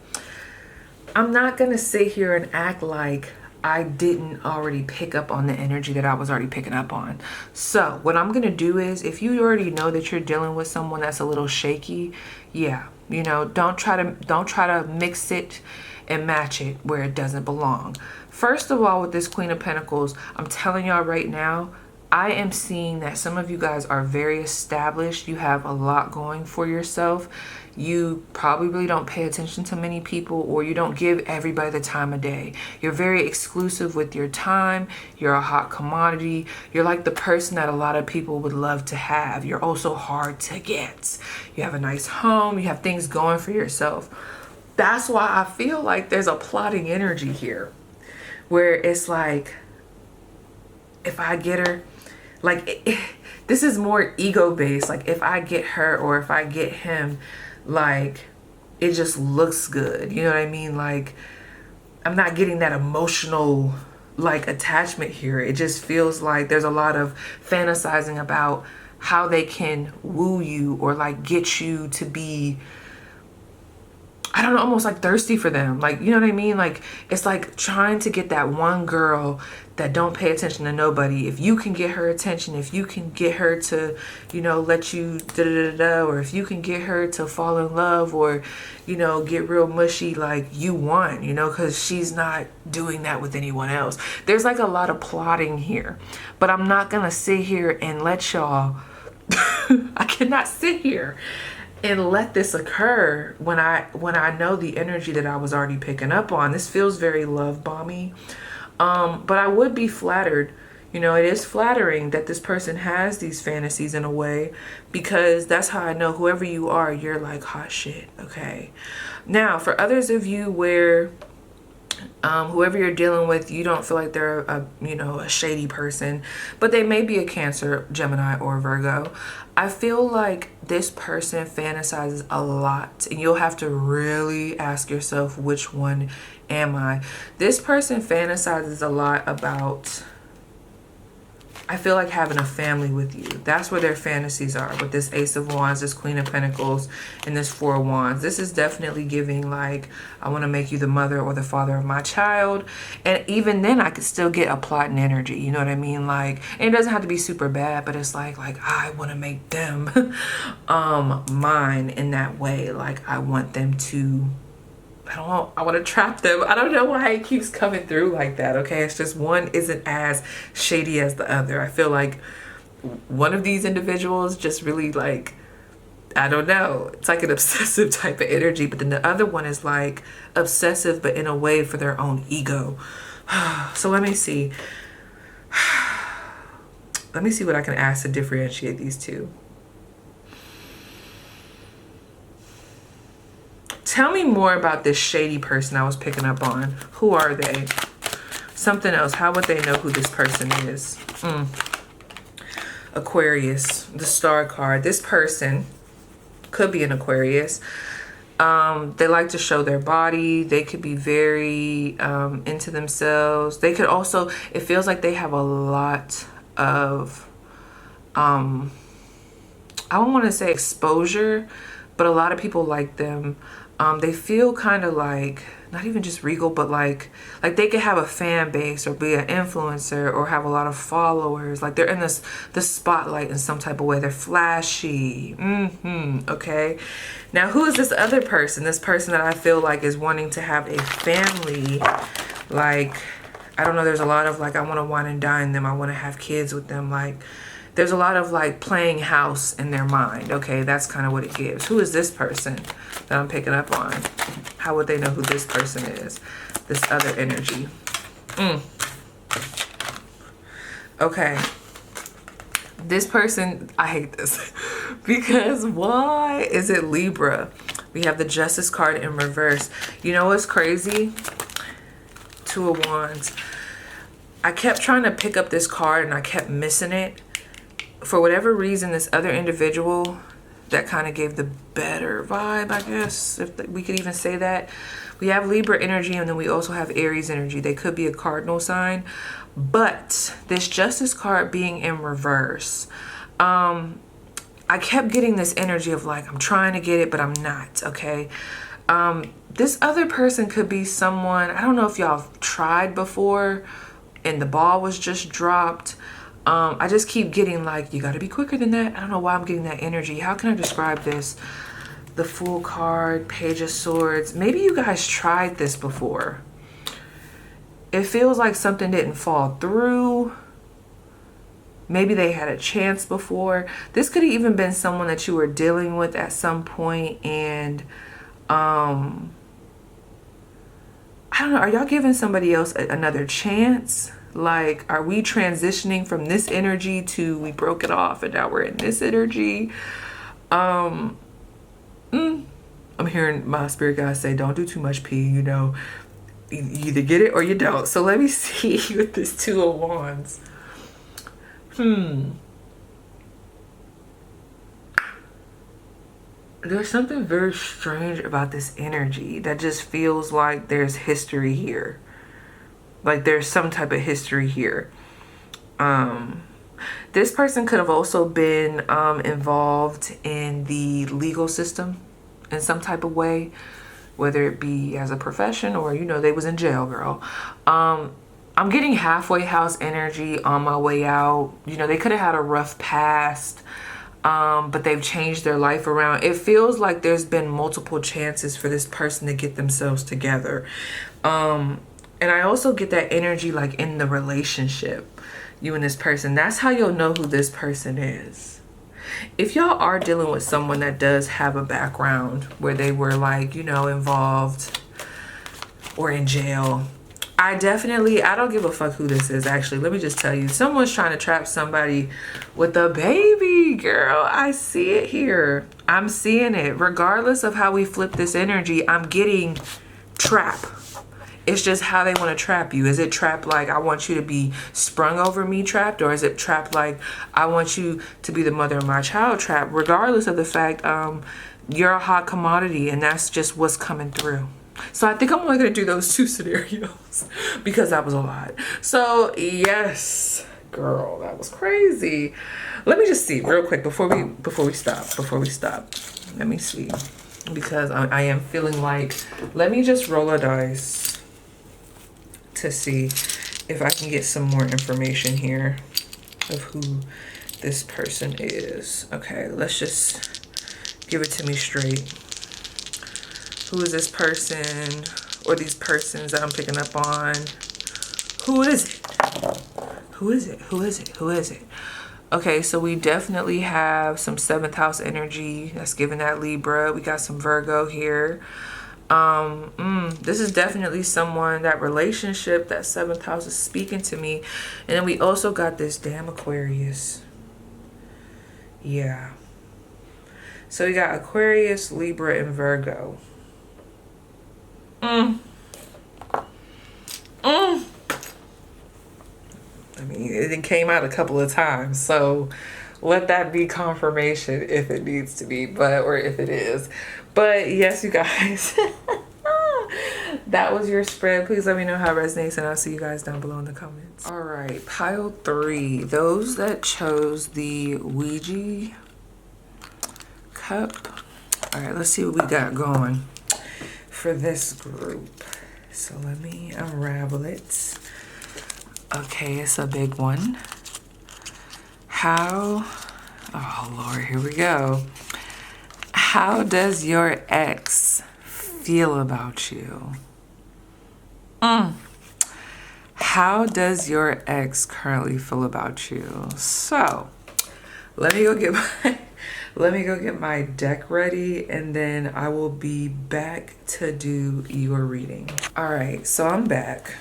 I'm not gonna sit here and act like I didn't already pick up on the energy that I was already picking up on. So what I'm gonna do is, if you already know that you're dealing with someone that's a little shaky, yeah, you know, don't try to mix it and match it where it doesn't belong. First of all, with this Queen of Pentacles, I'm telling y'all right now, I am seeing that some of you guys are very established. You have a lot going for yourself. You probably really don't pay attention to many people, or you don't give everybody the time of day. You're very exclusive with your time. You're a hot commodity. You're like the person that a lot of people would love to have. You're also hard to get. You have a nice home. You have things going for yourself. That's why I feel like there's a plotting energy here, where it's like, if I get her, like, this is more ego based. Like, if I get her or if I get him, like, it just looks good. You know what I mean? Like, I'm not getting that emotional, like, attachment here. It just feels like there's a lot of fantasizing about how they can woo you or, like, get you to be, I don't know, almost like thirsty for them. Like, you know what I mean? Like, it's like trying to get that one girl that don't pay attention to nobody. If you can get her attention, if you can get her to, you know, let you or if you can get her to fall in love or, you know, get real mushy, like, you won, you know, because she's not doing that with anyone else. There's like a lot of plotting here, but I'm not gonna sit here and let y'all I cannot sit here and let this occur when I know the energy that I was already picking up on. This feels very love bomby. But I would be flattered, you know, it is flattering that this person has these fantasies in a way, because that's how I know whoever you are, you're like hot shit, okay? Now, for others of you where whoever you're dealing with, you don't feel like they're a shady person, but they may be a Cancer, Gemini, or Virgo. I feel like this person fantasizes a lot, and you'll have to really ask yourself, which one am I? This person fantasizes a lot about I feel like having a family with you. That's where their fantasies are with this Ace of Wands, this Queen of Pentacles, and this Four of Wands. This is definitely giving like, I want to make you the mother or the father of my child. And even then I could still get a plotting energy. You know what I mean? Like, and it doesn't have to be super bad, but it's like I want to make them mine in that way. Like I want them to, I don't know, I want to trap them. I don't know why it keeps coming through like that, okay? It's just one isn't as shady as the other. I feel like one of these individuals just really like, I don't know, it's like an obsessive type of energy, but then the other one is like obsessive, but in a way for their own ego. So let me see. Let me see what I can ask to differentiate these two. Tell me more about this shady person I was picking up on. Who are they? Something else. How would they know who this person is? Aquarius, the Star card. This person could be an Aquarius. They like to show their body. They could be very into themselves. They could also, it feels like they have a lot of, I don't want to say exposure, but a lot of people like them. They feel kind of like, not even just regal, but like they could have a fan base or be an influencer or have a lot of followers. Like they're in the spotlight in some type of way. They're flashy. Okay. Now, who is this other person? This person that I feel like is wanting to have a family. Like, I don't know. There's a lot of like, I want to wine and dine them. I want to have kids with them. Like, there's a lot of like playing house in their mind. Okay, that's kind of what it gives. Who is this person that I'm picking up on? How would they know who this person is? This other energy. Okay. This person, I hate this. Because why is it Libra? We have the Justice card in reverse. You know what's crazy? Two of Wands. I kept trying to pick up this card and I kept missing it. For whatever reason, this other individual that kind of gave the better vibe, I guess, if we could even say that. We have Libra energy and then we also have Aries energy. They could be a cardinal sign. But this Justice card being in reverse, I kept getting this energy of like, I'm trying to get it, but I'm not, okay? This other person could be someone, I don't know if y'all have tried before and the ball was just dropped. I just keep getting like, you got to be quicker than that. I don't know why I'm getting that energy. How can I describe this? The Fool card, Page of Swords. Maybe you guys tried this before. It feels like something didn't fall through. Maybe they had a chance before. This could have even been someone that you were dealing with at some point. And I don't know. Are y'all giving somebody else another chance? Like, are we transitioning from this energy to we broke it off and now we're in this energy? I'm hearing my spirit guys say, don't do too much pee, you know. You either get it or you don't. So let me see with this Two of Wands. There's something very strange about this energy that just feels like there's history here. Like there's some type of history here. This person could have also been involved in the legal system in some type of way, whether it be as a profession or, you know, they was in jail, girl. I'm getting halfway house energy on my way out. You know, they could have had a rough past, but they've changed their life around. It feels like there's been multiple chances for this person to get themselves together. And I also get that energy like in the relationship, you and this person. That's how you'll know who this person is. If y'all are dealing with someone that does have a background where they were like, you know, involved or in jail, I don't give a fuck who this is, actually. Let me just tell you, someone's trying to trap somebody with a baby, girl. I see it here. I'm seeing it. Regardless of how we flip this energy, I'm getting trap. It's just how they want to trap you. Is it trapped like, I want you to be sprung over me trapped? Or is it trapped like, I want you to be the mother of my child trapped? Regardless of the fact, you're a hot commodity and that's just what's coming through. So I think I'm only going to do those two scenarios because that was a lot. So yes, Girl, that was crazy. Let me just see real quick before we stop. Let me see, because I am feeling like, let me just roll a dice to see if I can get some more information here of who this person is. Okay, let's just give it to me straight. Who is this person, or these persons that I'm picking up on? Who is it? Who is it? Who is it? Who is it? Okay, so we definitely have some 7th house energy that's giving that Libra. We got some Virgo here. This is definitely someone, that relationship, that 7th house is speaking to me. And then we also got this damn Aquarius. Yeah. So we got Aquarius, Libra, and Virgo. I mean, it came out a couple of times, so let that be confirmation if it needs to be, or if it is. But yes, you guys, that was your spread. Please let me know how it resonates, and I'll see you guys down below in the comments. All right, pile 3. Those that chose the Ouija cup. All right, let's see what we got going for this group. So let me unravel it. Okay, it's a big one. Oh Lord, here we go. How does your ex feel about you? How does your ex currently feel about you? So let me go get my deck ready, and then I will be back to do your reading. All right, so I'm back.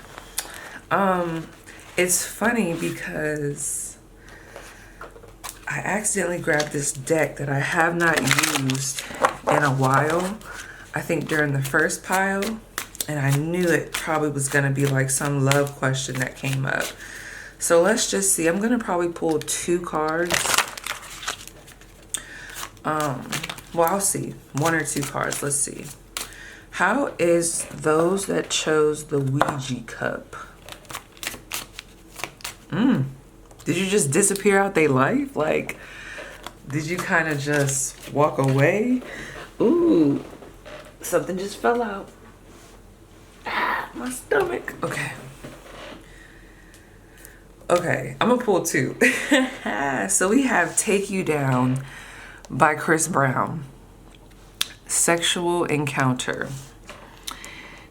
It's funny because I accidentally grabbed this deck that I have not used in a while. I think during the first pile, and I knew it probably was going to be like some love question that came up. So let's just see. I'm going to probably pull 2 cards. Well, I'll see. 1 or 2 cards. Let's see. How is those that chose the Ouija cup? Did you just disappear out their life? Like, did you kind of just walk away? Ooh, something just fell out. My stomach. Okay, I'm gonna pull 2. So we have Take You Down by Chris Brown. Sexual encounter.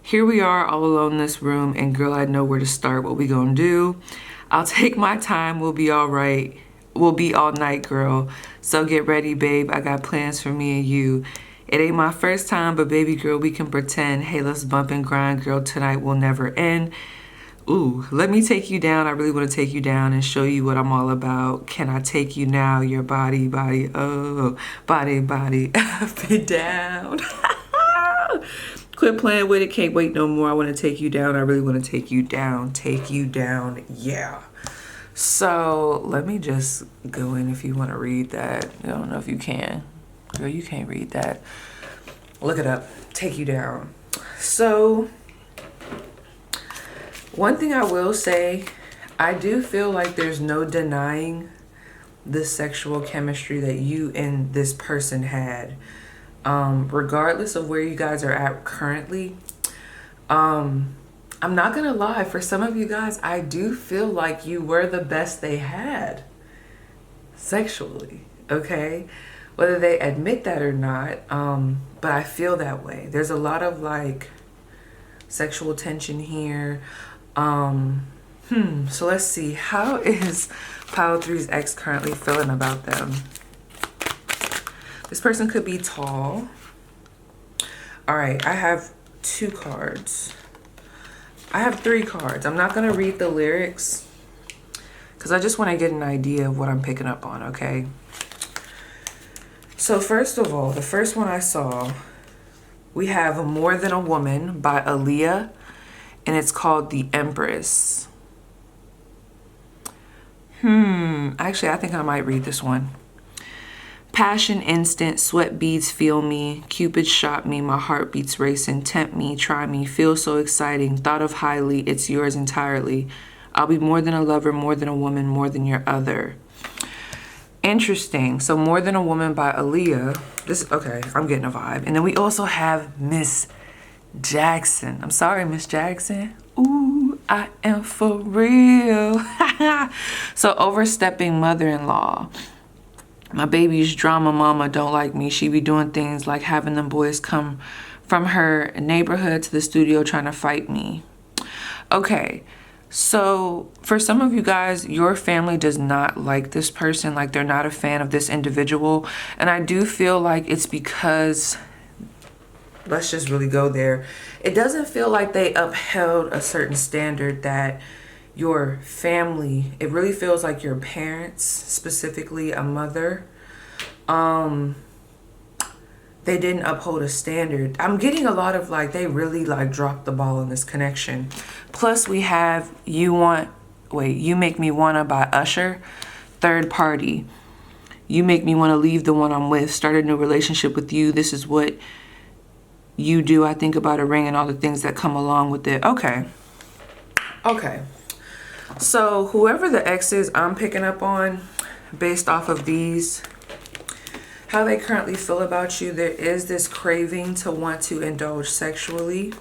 Here we are all alone in this room, and girl, I know where to start. What we gonna do? I'll take my time, we'll be all right. We'll be all night, girl. So get ready, babe. I got plans for me and you. It ain't my first time, but baby girl, we can pretend. Hey, let's bump and grind, girl. Tonight will never end. Ooh, let me take you down. I really want to take you down and show you what I'm all about. Can I take you now? Your body, oh, body, up and down. Quit playing with it, can't wait no more. I want to take you down. I really want to take you down. Take you down, yeah. So let me just go in if you want to read that. I don't know if you can. Girl, you can't read that. Look it up. Take you down. So one thing I will say, I do feel like there's no denying the sexual chemistry that you and this person had. Regardless of where you guys are at currently, I'm not gonna lie, for some of you guys, I do feel like you were the best they had sexually, okay? Whether they admit that or not, but I feel that way. There's a lot of like sexual tension here. So let's see, how is Pile 3's ex currently feeling about them? This person could be tall. All right, I have 2 cards. I have 3 cards. I'm not gonna read the lyrics because I just want to get an idea of what I'm picking up on, okay? So first of all, the first one I saw, we have More Than a Woman by Aaliyah, and it's called The Empress. Actually, I think I might read this one. Passion instant, sweat beads feel me, Cupid shot me, my heart beats racing, tempt me, try me, feel so exciting, thought of highly, it's yours entirely. I'll be more than a lover, more than a woman, more than your other. Interesting. So More Than a Woman by Aaliyah. This, okay, I'm getting a vibe. And then we also have Miss Jackson. I'm sorry, Miss Jackson. Ooh, I am for real. So Overstepping Mother-in-Law. My baby's drama mama don't like me. She be doing things like having them boys come from her neighborhood to the studio trying to fight me. Okay. So for some of you guys, your family does not like this person. Like they're not a fan of this individual. And I do feel like it's because, let's just really go there. It doesn't feel like they upheld a certain standard that your family, it really feels like your parents, specifically a mother, they didn't uphold a standard. I'm getting a lot of like, they really like dropped the ball in this connection. Plus we have You Make Me Wanna by Usher. Third party. You make me want to leave the one I'm with, start a new relationship with you. This is what you do. I think about a ring and all the things that come along with it. Okay. So whoever the ex is, I'm picking up on based off of these, how they currently feel about you. There is this craving to want to indulge sexually.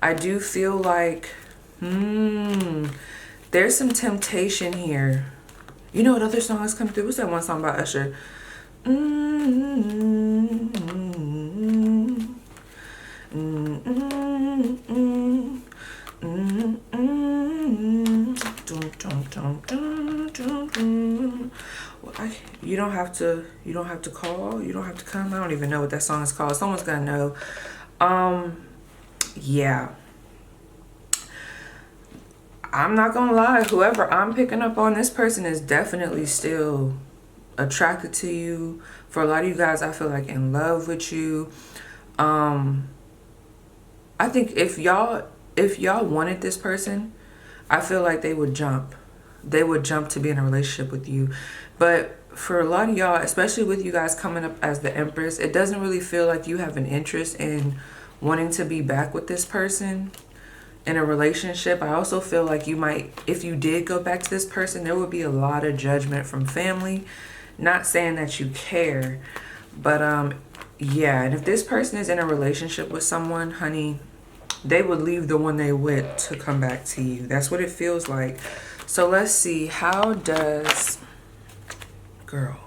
I do feel like there's some temptation here. You know what other song is coming through? What's that one song by Usher? Well, you don't have to call, you don't have to come. I don't even know what that song is called. Someone's gonna know. Yeah, I'm not gonna lie, whoever I'm picking up on, this person is definitely still attracted to you. For a lot of you guys, I feel like in love with you. I think if y'all wanted this person, I feel like they would jump to be in a relationship with you. But for a lot of y'all, especially with you guys coming up as the Empress, it doesn't really feel like you have an interest in wanting to be back with this person in a relationship. I also feel like you might, if you did go back to this person, there would be a lot of judgment from family. Not saying that you care, but yeah. And if this person is in a relationship with someone, honey, they would leave the one they with to come back to you. That's what it feels like. So let's see, how does, girl,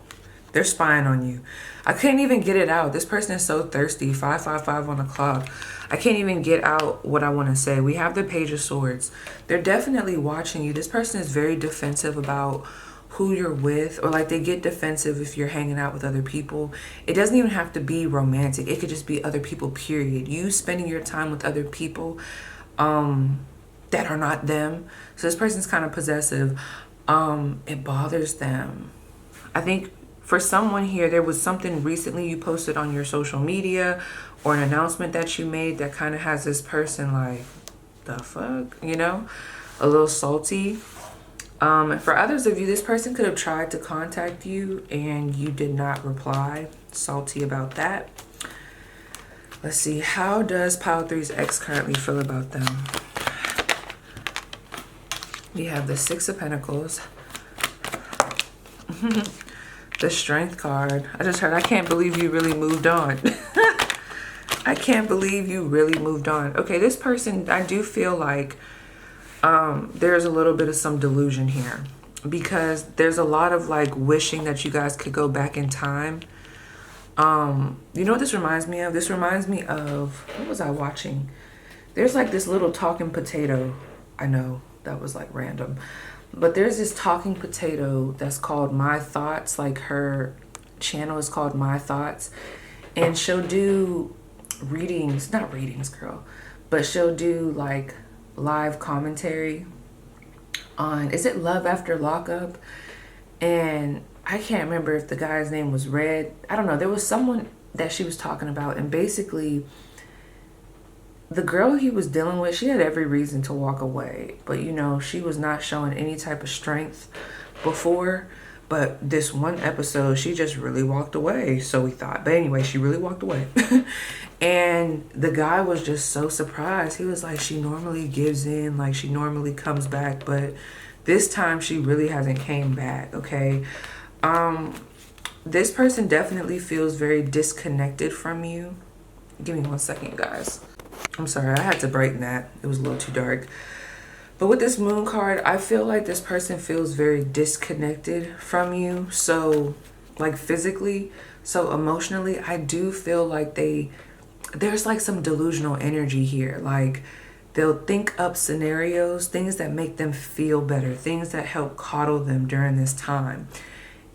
they're spying on you. I couldn't even get it out. This person is so thirsty. 555 on the clock. I can't even get out what I want to say. We have the Page of Swords. They're definitely watching you. This person is very defensive about who you're with, or like they get defensive if you're hanging out with other people. It doesn't even have to be romantic. It could just be other people, period. You spending your time with other people that are not them. So this person's kind of possessive. It bothers them. I think for someone here, there was something recently you posted on your social media or an announcement that you made that kind of has this person like, the fuck, you know, a little salty. For others of you, this person could have tried to contact you and you did not reply. Salty about that. Let's see, how does Pile 3's ex currently feel about them? We have the Six of Pentacles. The Strength card. I just heard, I can't believe you really moved on. I can't believe you really moved on. Okay, this person, I do feel like there's a little bit of some delusion here, because there's a lot of like wishing that you guys could go back in time. You know what this reminds me of? This reminds me of, what was I watching? There's like this little talking potato. I know that was like random, but there's this talking potato that's called My Thoughts. Like her channel is called My Thoughts, and she'll do readings, not readings, girl, but she'll do like live commentary on, is it Love After Lockup? And I can't remember if the guy's name was Red. I don't know. There was someone that she was talking about, and basically the girl he was dealing with, she had every reason to walk away, but you know, she was not showing any type of strength before. But this one episode, she just really walked away. So we thought. But anyway, she really walked away. And the guy was just so surprised. He was like, she normally gives in, like she normally comes back, but this time she really hasn't came back, okay? This person definitely feels very disconnected from you. Give me 1 second, guys. I'm sorry, I had to brighten that. It was a little too dark. But with this moon card, I feel like this person feels very disconnected from you. So, like physically, so emotionally, I do feel like there's like some delusional energy here. Like they'll think up scenarios, things that make them feel better, things that help coddle them during this time.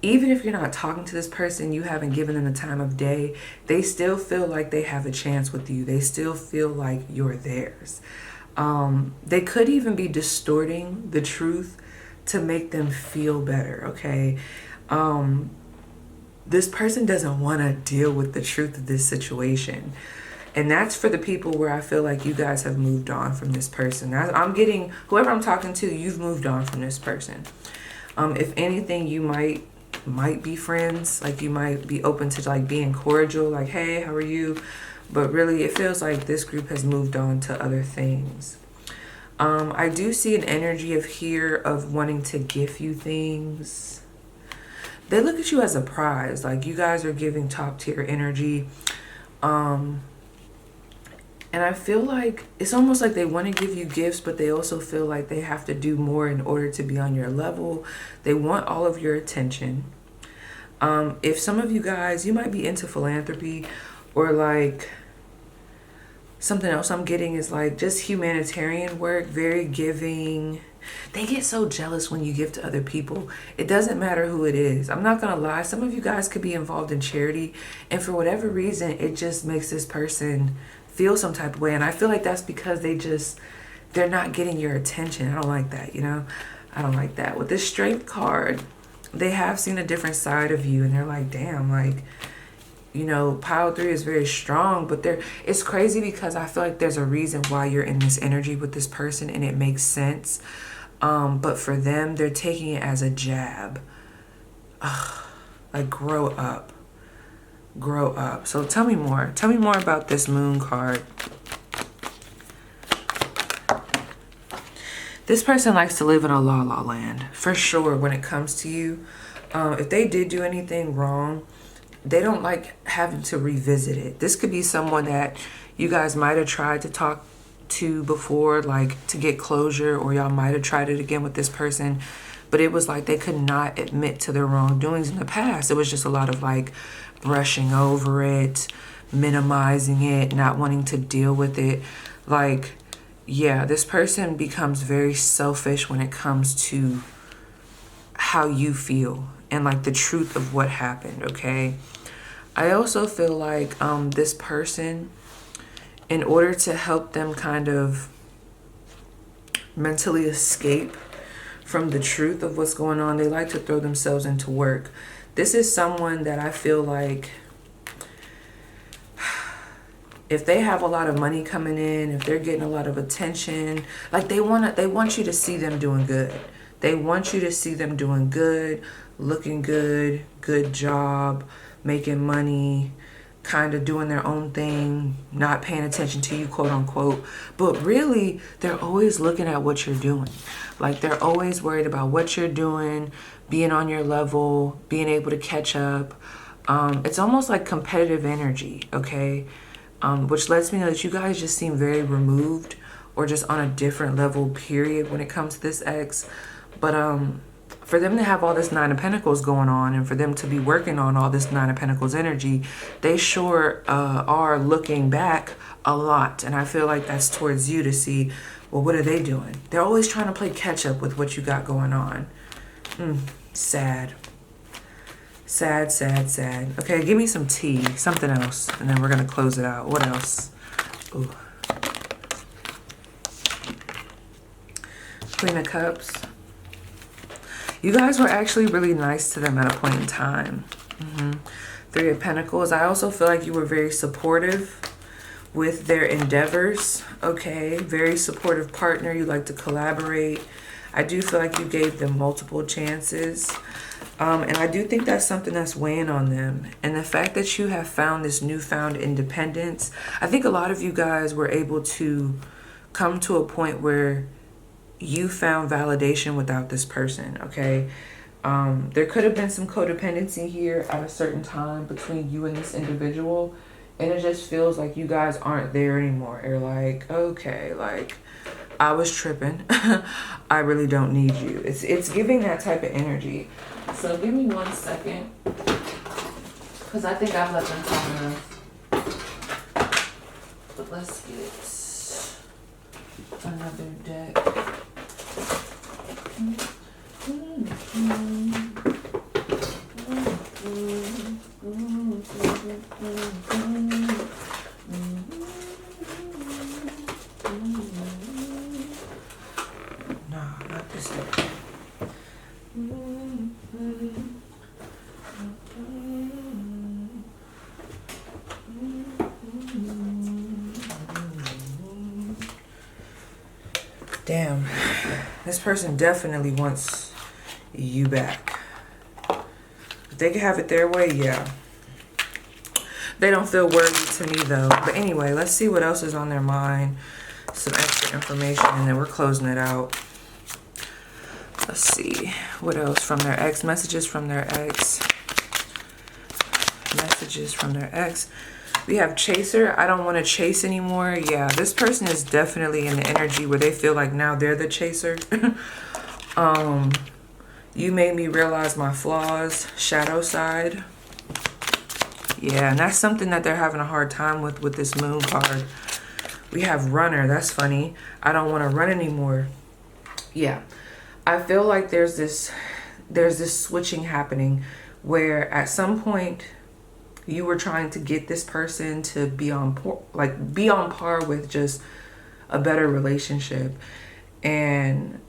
Even if you're not talking to this person, you haven't given them the time of day, they still feel like they have a chance with you. They still feel like you're theirs. They could even be distorting the truth to make them feel better, okay? This person doesn't want to deal with the truth of this situation. And that's for the people where I feel like you guys have moved on from this person. I'm getting, whoever I'm talking to, you've moved on from this person. If anything, you might be friends. Like you might be open to like being cordial, like, hey, how are you? But really, it feels like this group has moved on to other things. I do see an energy of wanting to gift you things. They look at you as a prize. Like you guys are giving top tier energy. And I feel like it's almost like they want to give you gifts, but they also feel like they have to do more in order to be on your level. They want all of your attention. If some of you guys, you might be into philanthropy or like something else I'm getting is like just humanitarian work, very giving. They get so jealous when you give to other people. It doesn't matter who it is. I'm not going to lie. Some of you guys could be involved in charity. And for whatever reason, it just makes this person feel some type of way. And I feel like that's because they're not getting your attention. I don't like that, you know? I don't like that. With this Strength card, they have seen a different side of you. And they're like, damn, like, you know, pile 3 is very strong, but it's crazy because I feel like there's a reason why you're in this energy with this person and it makes sense. But for them, they're taking it as a jab. Ugh, like grow up. Grow up. So tell me more. Tell me more about this moon card. This person likes to live in a la-la land, for sure, when it comes to you. If they did do anything wrong, they don't like having to revisit it. This could be someone that you guys might have tried to talk to before, like to get closure, or y'all might have tried it again with this person, but it was like they could not admit to their wrongdoings in the past. It was just a lot of like brushing over it, minimizing it, not wanting to deal with it. Like, yeah, this person becomes very selfish when it comes to how you feel and like the truth of what happened, okay? I also feel like this person, in order to help them kind of mentally escape from the truth of what's going on, they like to throw themselves into work. This is someone that I feel like if they have a lot of money coming in, if they're getting a lot of attention, like they want you to see them doing good. They want you to see them doing good, looking good, good job, making money, kind of doing their own thing, not paying attention to you, quote unquote. But really, they're always looking at what you're doing. Like they're always worried about what you're doing, being on your level, being able to catch up. It's almost like competitive energy, okay? Which lets me know that you guys just seem very removed or just on a different level, period, when it comes to this ex. But for them to have all this Nine of Pentacles going on and for them to be working on all this Nine of Pentacles energy, they sure are looking back a lot. And I feel like that's towards you to see, well, what are they doing? They're always trying to play catch up with what you got going on. Sad. Sad, sad, sad. Okay, give me some tea, something else, and then we're going to close it out. What else? Ooh. Queen of Cups. You guys were actually really nice to them at a point in time. Three of Pentacles. I also feel like you were very supportive with their endeavors. Okay, very supportive partner. You like to collaborate. I do feel like you gave them multiple chances. And I do think that's something that's weighing on them. And the fact that you have found this newfound independence, I think a lot of you guys were able to come to a point where you found validation without this person, okay? There could have been some codependency here at a certain time between you and this individual. And it just feels like you guys aren't there anymore. You're like, okay, like, I was tripping. I really don't need you. It's giving that type of energy. So give me 1 second, because I think I've let them talk enough. But let's get another deck. No, not this deck. Damn, this person definitely wants you back. If they can have it their way, yeah. They don't feel worthy to me though. But anyway, let's see what else is on their mind. Some extra information and then we're closing it out. Let's see what else from their ex. Messages from their ex. Messages from their ex. We have chaser. I don't want to chase anymore. Yeah, this person is definitely in the energy where they feel like now they're the chaser. You made me realize my flaws. Shadow side. Yeah, and that's something that they're having a hard time with this moon card. We have runner. That's funny. I don't want to run anymore. Yeah. I feel like there's this switching happening where at some point you were trying to get this person to be on par with just a better relationship. And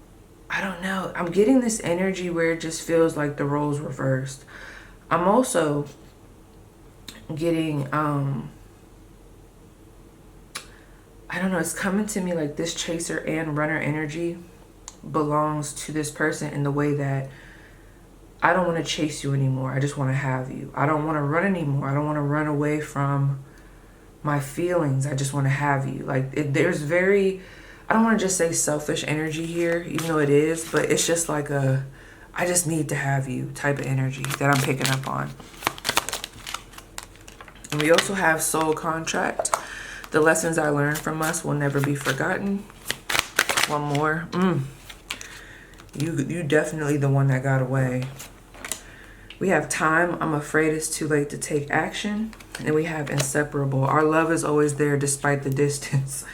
I don't know, I'm getting this energy where it just feels like the roles reversed. I'm also getting I don't know, it's coming to me like this chaser and runner energy belongs to this person in the way that I don't want to chase you anymore. I just want to have you. I don't want to run anymore. I don't want to run away from my feelings. I just want to have you. Like there's very, I don't want to just say selfish energy here, even though it is, but it's just like a, I just need to have you type of energy that I'm picking up on. And we also have soul contract. The lessons I learned from us will never be forgotten. One more. You definitely the one that got away. We have time. I'm afraid it's too late to take action. And we have inseparable. Our love is always there despite the distance.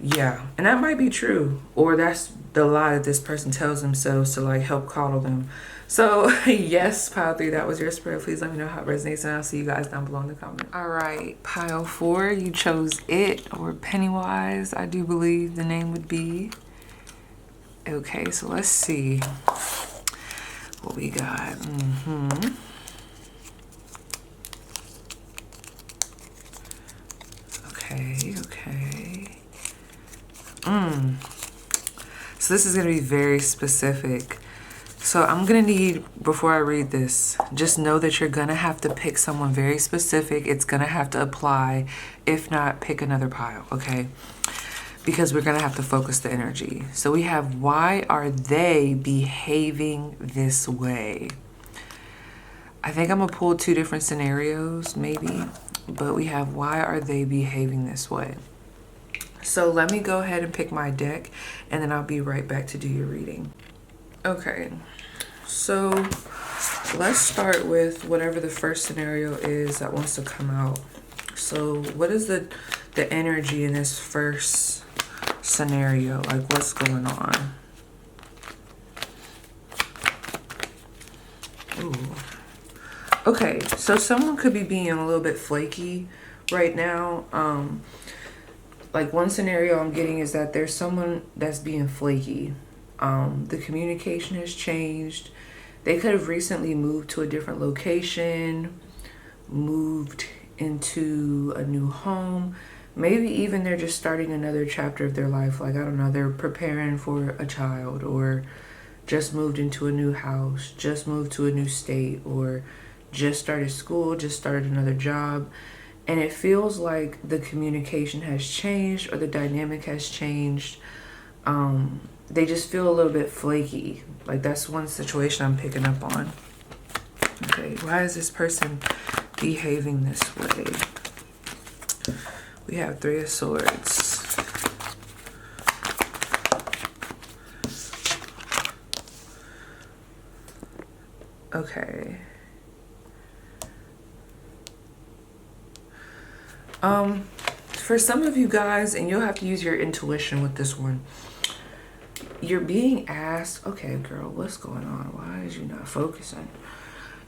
Yeah, and that might be true. Or that's the lie that this person tells themselves to like help coddle them. So yes, pile 3, that was your spirit. Please let me know how it resonates and I'll see you guys down below in the comments. All right, pile 4, you chose it, or Pennywise, I do believe the name would be. Okay, so let's see what we got. Okay. So this is going to be very specific. So I'm going to need, before I read this, just know that you're going to have to pick someone very specific. It's going to have to apply. If not, pick another pile, okay? Because we're going to have to focus the energy. So we have, why are they behaving this way? I think I'm going to pull 2 different scenarios, maybe. But we have, why are they behaving this way? So let me go ahead and pick my deck, and then I'll be right back to do your reading. Okay, so let's start with whatever the first scenario is that wants to come out. So what is the energy in this first scenario? Like, what's going on? Ooh. Okay, so someone could be being a little bit flaky right now. Like one scenario I'm getting is that there's someone that's being flaky. The communication has changed. They could have recently moved to a different location, moved into a new home. Maybe even they're just starting another chapter of their life. Like, I don't know, they're preparing for a child, or just moved into a new house, just moved to a new state, or just started school, just started another job. And it feels like the communication has changed, or the dynamic has changed. They just feel a little bit flaky. Like, that's one situation I'm picking up on. Okay, why is this person behaving this way? We have Three of Swords. Okay. For some of you guys, and you'll have to use your intuition with this one, you're being asked, okay, girl, what's going on? Why is you not focusing?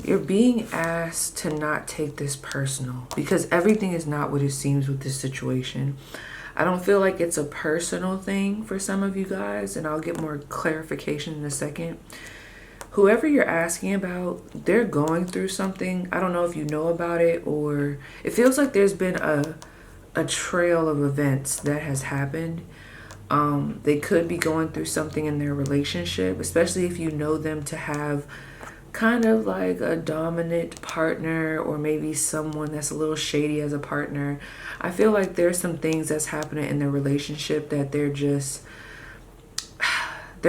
You're being asked to not take this personal, because everything is not what it seems with this situation. I don't feel like it's a personal thing for some of you guys, and I'll get more clarification in a second. Whoever you're asking about, they're going through something. I don't know if you know about it, or it feels like there's been a trail of events that has happened. They could be going through something in their relationship, especially if you know them to have kind of like a dominant partner, or maybe someone that's a little shady as a partner. I feel like there's some things that's happening in their relationship that they're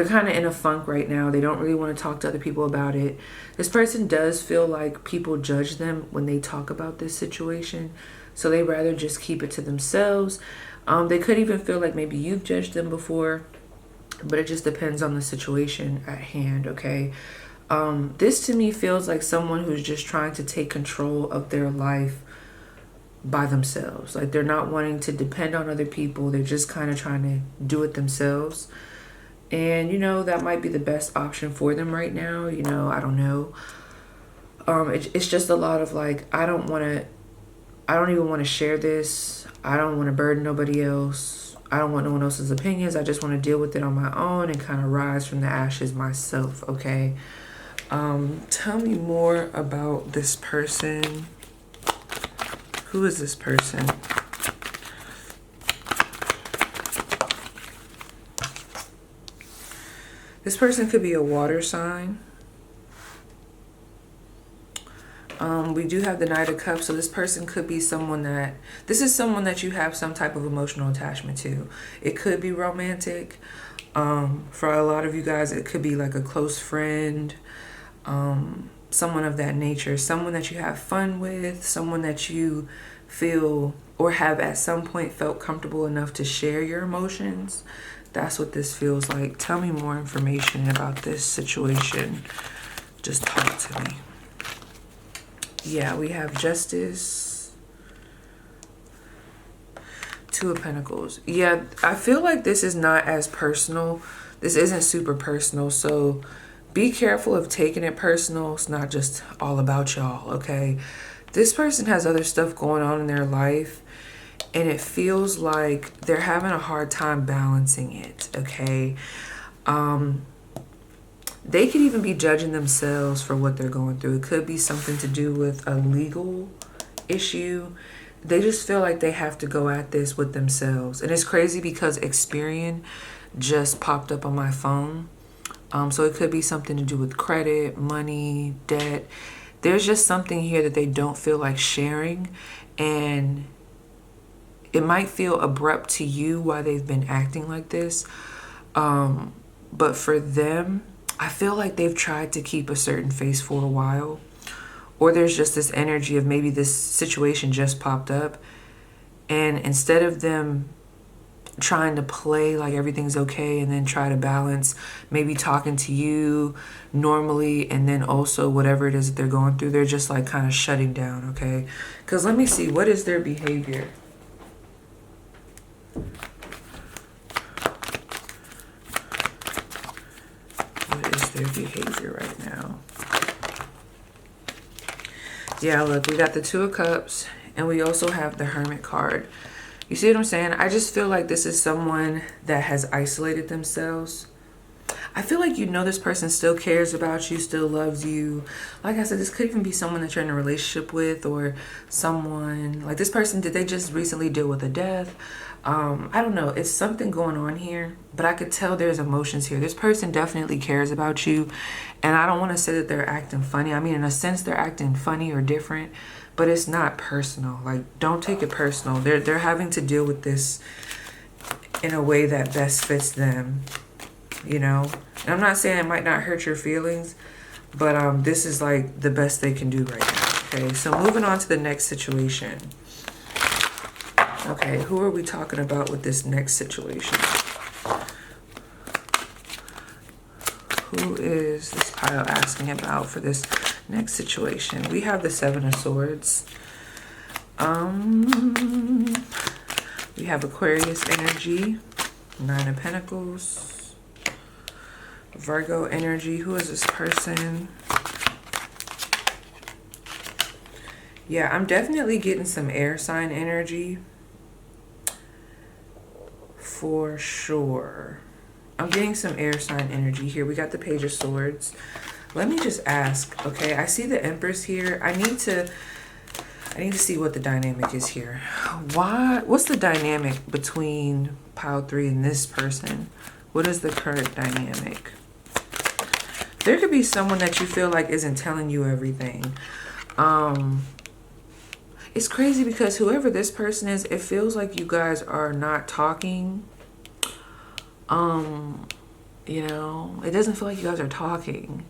kind of in a funk right now. They don't really want to talk to other people about it. This person does feel like people judge them when they talk about this situation, so they rather just keep it to themselves. They could even feel like maybe you've judged them before, but it just depends on the situation at hand, okay? This to me feels like someone who's just trying to take control of their life by themselves. Like, they're not wanting to depend on other people. They're just kind of trying to do it themselves. And, you know, that might be the best option for them right now. You know, I don't know. It's just a lot of like, I don't even want to share this. I don't want to burden nobody else. I don't want no one else's opinions. I just want to deal with it on my own and kind of rise from the ashes myself, okay? Tell me more about this person. Who is this person? This person could be a water sign. We do have the Knight of Cups, so this person could be someone that, this is someone that you have some type of emotional attachment to. It could be romantic. For a lot of you guys, it could be like a close friend, someone of that nature, someone that you have fun with, someone that you feel or have at some point felt comfortable enough to share your emotions. That's what this feels like. Tell me more information about this situation. Just talk to me. Yeah, we have Justice, Two of Pentacles. Yeah, I feel like this is not as personal. This isn't super personal, so be careful of taking it personal. It's not just all about y'all, okay? This person has other stuff going on in their life, and it feels like they're having a hard time balancing it, okay? They could even be judging themselves for what they're going through. It could be something to do with a legal issue. They just feel like they have to go at this with themselves. And it's crazy because Experian just popped up on my phone. So it could be something to do with credit, money, debt. There's just something here that they don't feel like sharing. And it might feel abrupt to you why they've been acting like this. But for them, I feel like they've tried to keep a certain face for a while. Or there's just this energy of maybe this situation just popped up. And instead of them trying to play like everything's okay and then try to balance maybe talking to you normally and then also whatever it is that they're going through, they're just like kind of shutting down, okay? Because let me see, what is their behavior? Their behavior right now. Yeah, look, we got the Two of Cups and we also have the Hermit card. You see what I'm saying? I just feel like this is someone that has isolated themselves. I feel like, you know, this person still cares about you, still loves you. Like I said, this could even be someone that you're in a relationship with, or someone like this person, did they just recently deal with a death? I don't know. It's something going on here, but I could tell there's emotions here. This person definitely cares about you. And I don't want to say that they're acting funny. I mean, in a sense, they're acting funny or different, but it's not personal. Like, don't take it personal. They're having to deal with this in a way that best fits them, you know? And I'm not saying it might not hurt your feelings, but this is like the best they can do right now. Okay, so moving on to the next situation. Okay, who are we talking about with this next situation? Who is this pile asking about for this next situation? We have the Seven of Swords. We have Aquarius energy, Nine of Pentacles, Virgo energy. Who is this person? Yeah, I'm definitely getting some air sign energy. For sure. I'm getting some air sign energy here. We got the Page of Swords. Let me just ask, okay? I see the Empress here. I need to see what the dynamic is here. What's the dynamic between pile 3 and this person? What is the current dynamic? There could be someone that you feel like isn't telling you everything. It's crazy because whoever this person is, it feels like you guys are not talking. You know, it doesn't feel like you guys are talking.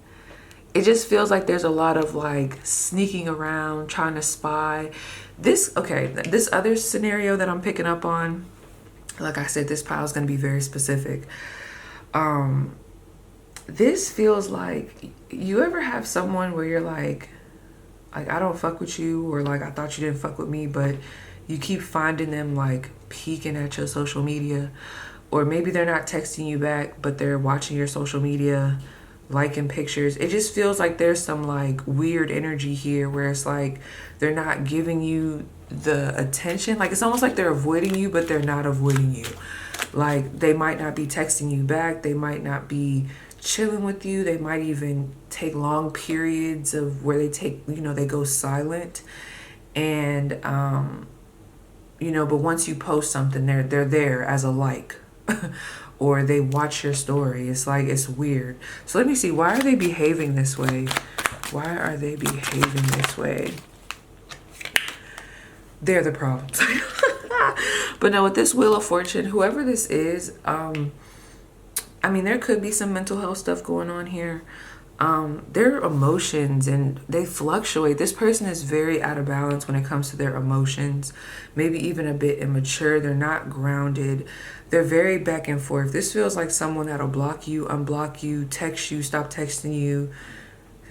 It just feels like there's a lot of like sneaking around, trying to spy. This other scenario that I'm picking up on, like I said, this pile is going to be very specific. This feels like, you ever have someone where you're like, I don't fuck with you, or like I thought you didn't fuck with me, but you keep finding them like peeking at your social media, or maybe they're not texting you back, but they're watching your social media, liking pictures. It just feels like there's some like weird energy here where it's like they're not giving you the attention. Like it's almost like they're avoiding you, but they're not avoiding you. Like they might not be texting you back. They might not be chilling with you. They might even take long periods of where they take, you know, they go silent. And you know, but once you post something, they're there as a like or they watch your story. It's like, it's weird. So let me see, why are they behaving this way? Why are they behaving this way? They're the problems. But no, with this Wheel of Fortune, whoever this is, I mean, there could be some mental health stuff going on here. Their emotions, and they fluctuate. This person is very out of balance when it comes to their emotions, maybe even a bit immature. They're not grounded. They're very back and forth. This feels like someone that'll block you, unblock you, text you, stop texting you,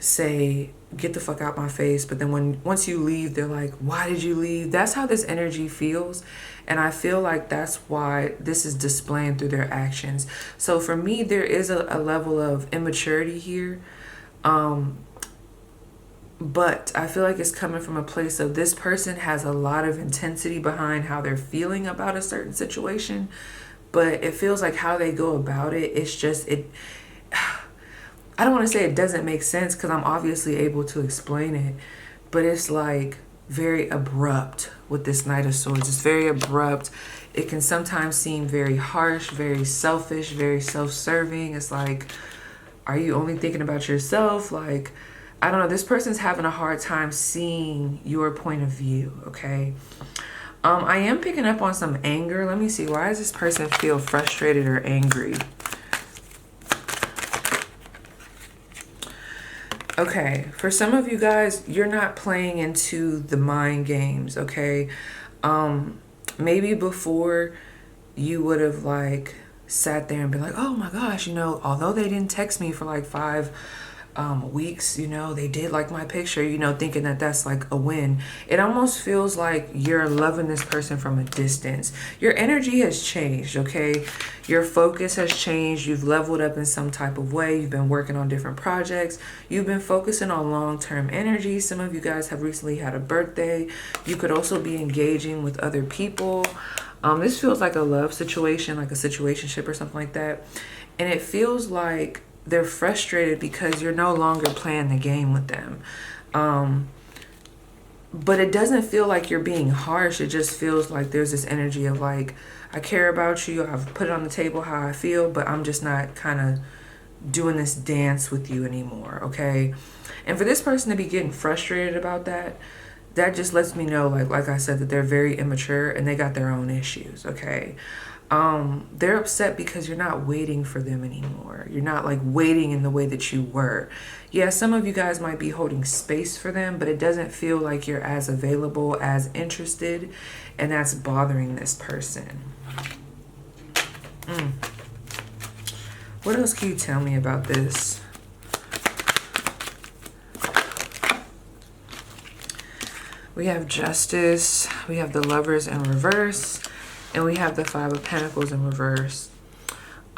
say, get the fuck out my face. But then once you leave, they're like, why did you leave? That's how this energy feels. And I feel like that's why this is displaying through their actions. So for me, there is a level of immaturity here. But I feel like it's coming from a place of this person has a lot of intensity behind how they're feeling about a certain situation. But it feels like how they go about it, it's just, I don't want to say it doesn't make sense because I'm obviously able to explain it. But it's like very abrupt with this Knight of Swords. It's very abrupt. It can sometimes seem very harsh, very selfish, very self-serving. It's like, are you only thinking about yourself? Like, I don't know. This person's having a hard time seeing your point of view, okay? I am picking up on some anger. Let me see. Why does this person feel frustrated or angry? Okay, for some of you guys, you're not playing into the mind games, okay? Maybe before you would have like sat there and been like, oh my gosh, you know, although they didn't text me for like 5 weeks, you know, they did like my picture, you know, thinking that that's like a win. It almost feels like you're loving this person from a distance. Your energy has changed, okay? Your focus has changed. You've leveled up in some type of way. You've been working on different projects. You've been focusing on long-term energy. Some of you guys have recently had a birthday. You could also be engaging with other people. This feels like a love situation, like a situationship or something like that. And it feels like they're frustrated because you're no longer playing the game with them. But it doesn't feel like you're being harsh. It just feels like there's this energy of like, I care about you. I've put it on the table how I feel, but I'm just not kind of doing this dance with you anymore, okay? And for this person to be getting frustrated about that, that just lets me know, like I said, that they're very immature and they got their own issues, okay? They're upset because you're not waiting for them anymore. You're not like waiting in the way that you were. Yeah, some of you guys might be holding space for them, but it doesn't feel like you're as available, as interested, and that's bothering this person. What else can you tell me about this? We have Justice, we have the Lovers in reverse, and we have the Five of Pentacles in reverse.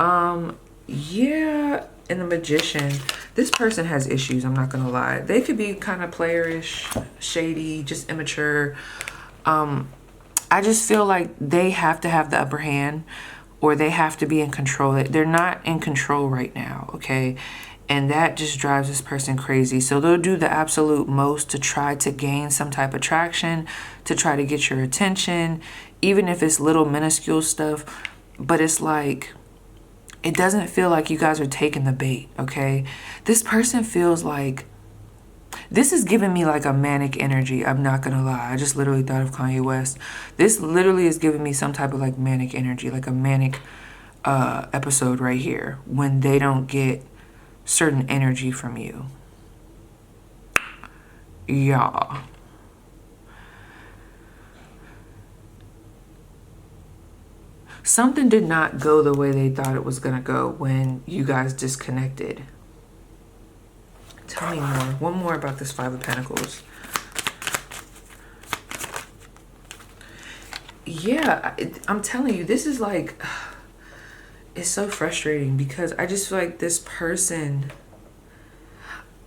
Yeah, and the Magician. This person has issues, I'm not gonna lie. They could be kind of playerish, shady, just immature. I just feel like they have to have the upper hand, or they have to be in control. They're not in control right now, okay? And that just drives this person crazy. So they'll do the absolute most to try to gain some type of traction, to try to get your attention, even if it's little minuscule stuff. But it's like, it doesn't feel like you guys are taking the bait, okay? This person feels like, this is giving me like a manic energy. I'm not gonna lie. I just literally thought of Kanye West. This literally is giving me some type of like manic energy, like a manic episode right here, when they don't get certain energy from you. Yeah. Something did not go the way they thought it was gonna go when you guys disconnected. Tell me more. One more about this Five of Pentacles. Yeah, I'm telling you, this is like, it's so frustrating because I just feel like this person,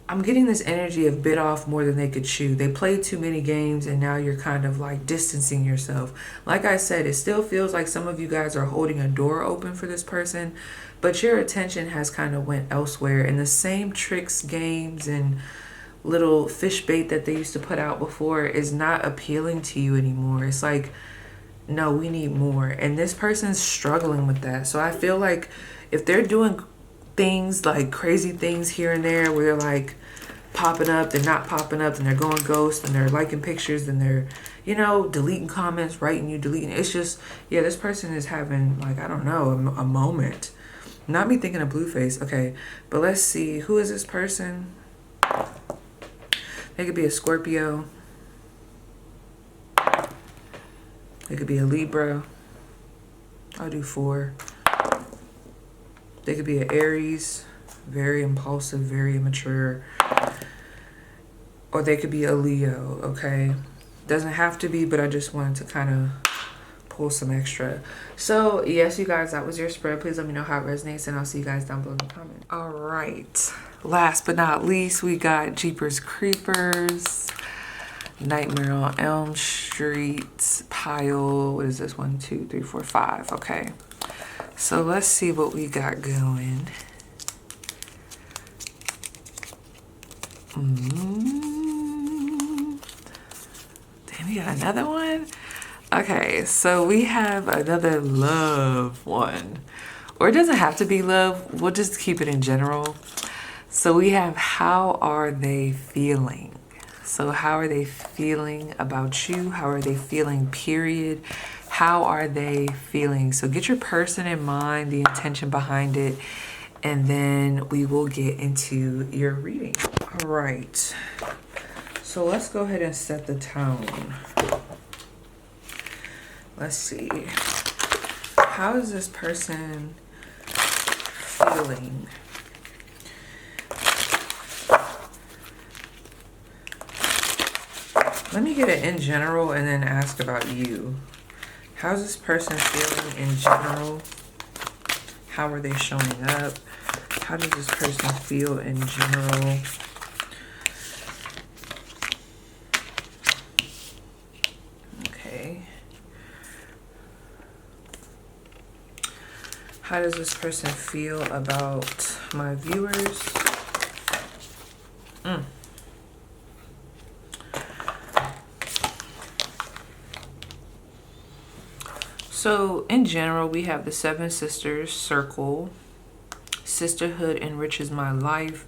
I'm getting this energy of bit off more than they could chew. They played too many games and now you're kind of like distancing yourself. Like I said, it still feels like some of you guys are holding a door open for this person, but your attention has kind of went elsewhere, and the same tricks, games, and little fish bait that they used to put out before is not appealing to you anymore. It's like, no, we need more. And this person's struggling with that. So I feel like if they're doing things like crazy things here and there where they're like popping up, they're not popping up, and they're going ghost, and they're liking pictures, and they're, you know, deleting comments, writing you, deleting. It's just, yeah, this person is having like, I don't know, a moment. Not me thinking of Blueface. Okay, but let's see. Who is this person? They could be a Scorpio. They could be a Libra. I'll do 4. They could be an Aries. Very impulsive, very immature. Or they could be a Leo, okay? Doesn't have to be, but I just wanted to kind of pull some extra. So yes, you guys, that was your spread. Please let me know how it resonates, and I'll see you guys down below in the comments. All right, last but not least, we got Jeepers Creepers, Nightmare on Elm Street, pile. What is this? 1, 2, 3, 4, 5. Okay, so let's see what we got going. Damn, we got another one. Okay, so we have another love one. Or it doesn't have to be love. We'll just keep it in general. So we have, how are they feeling? So how are they feeling about you? How are they feeling, period? How are they feeling? So get your person in mind, the intention behind it, and then we will get into your reading. All right. So let's go ahead and set the tone. Let's see. How is this person feeling? Let me get it in general and then ask about you. How's this person feeling in general? How are they showing up? How does this person feel in general? How does this person feel about my viewers? So in general, we have the Seven Sisters circle. Sisterhood enriches my life.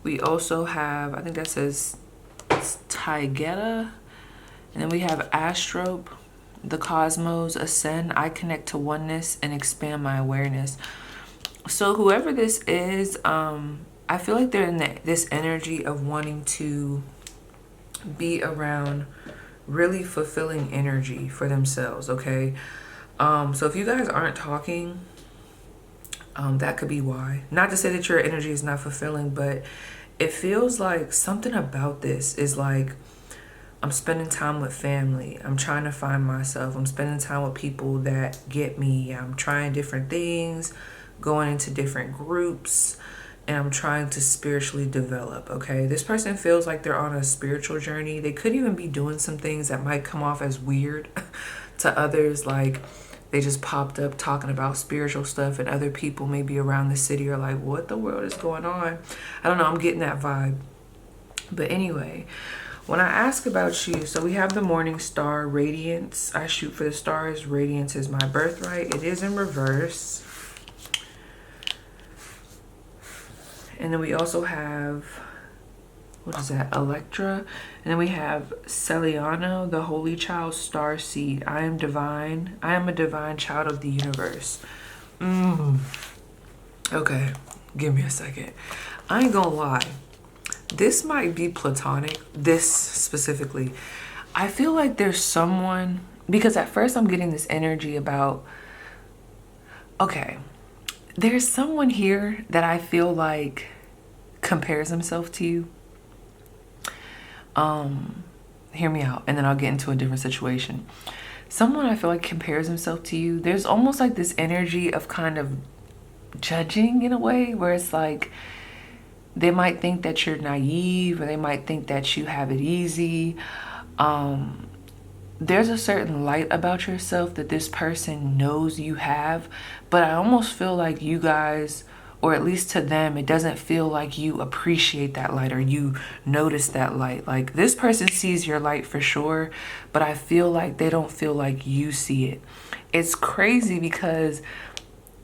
We also have, I think that says Taigeta. And then we have Astrope, the cosmos, ascend. I connect to oneness and expand my awareness. So whoever this is, I feel like they're in this energy of wanting to be around really fulfilling energy for themselves, okay? So if you guys aren't talking, that could be why. Not to say that your energy is not fulfilling, but it feels like something about this is like, I'm spending time with family. I'm trying to find myself. I'm spending time with people that get me. I'm trying different things, going into different groups, and I'm trying to spiritually develop, okay? This person feels like they're on a spiritual journey. They could even be doing some things that might come off as weird to others, like they just popped up talking about spiritual stuff, and other people maybe around the city are like, what the world is going on? I don't know, I'm getting that vibe. But anyway, when I ask about you, so we have the morning star, radiance. I shoot for the stars. Radiance is my birthright. It is in reverse. And then we also have, what is that? Electra. And then we have Celiano, the holy child, star seed. I am divine. I am a divine child of the universe. Okay, give me a second. I ain't gonna lie. This might be platonic, this specifically. I feel like there's someone, because at first I'm getting this energy about, okay, there's someone here that I feel like compares himself to you. Hear me out, and then I'll get into a different situation. Someone I feel like compares himself to you. There's almost like this energy of kind of judging in a way, where it's like they might think that you're naive, or they might think that you have it easy. There's a certain light about yourself that this person knows you have, but I almost feel like you guys, or at least to them, it doesn't feel like you appreciate that light or you notice that light. Like, this person sees your light for sure, but I feel like they don't feel like you see it. It's crazy because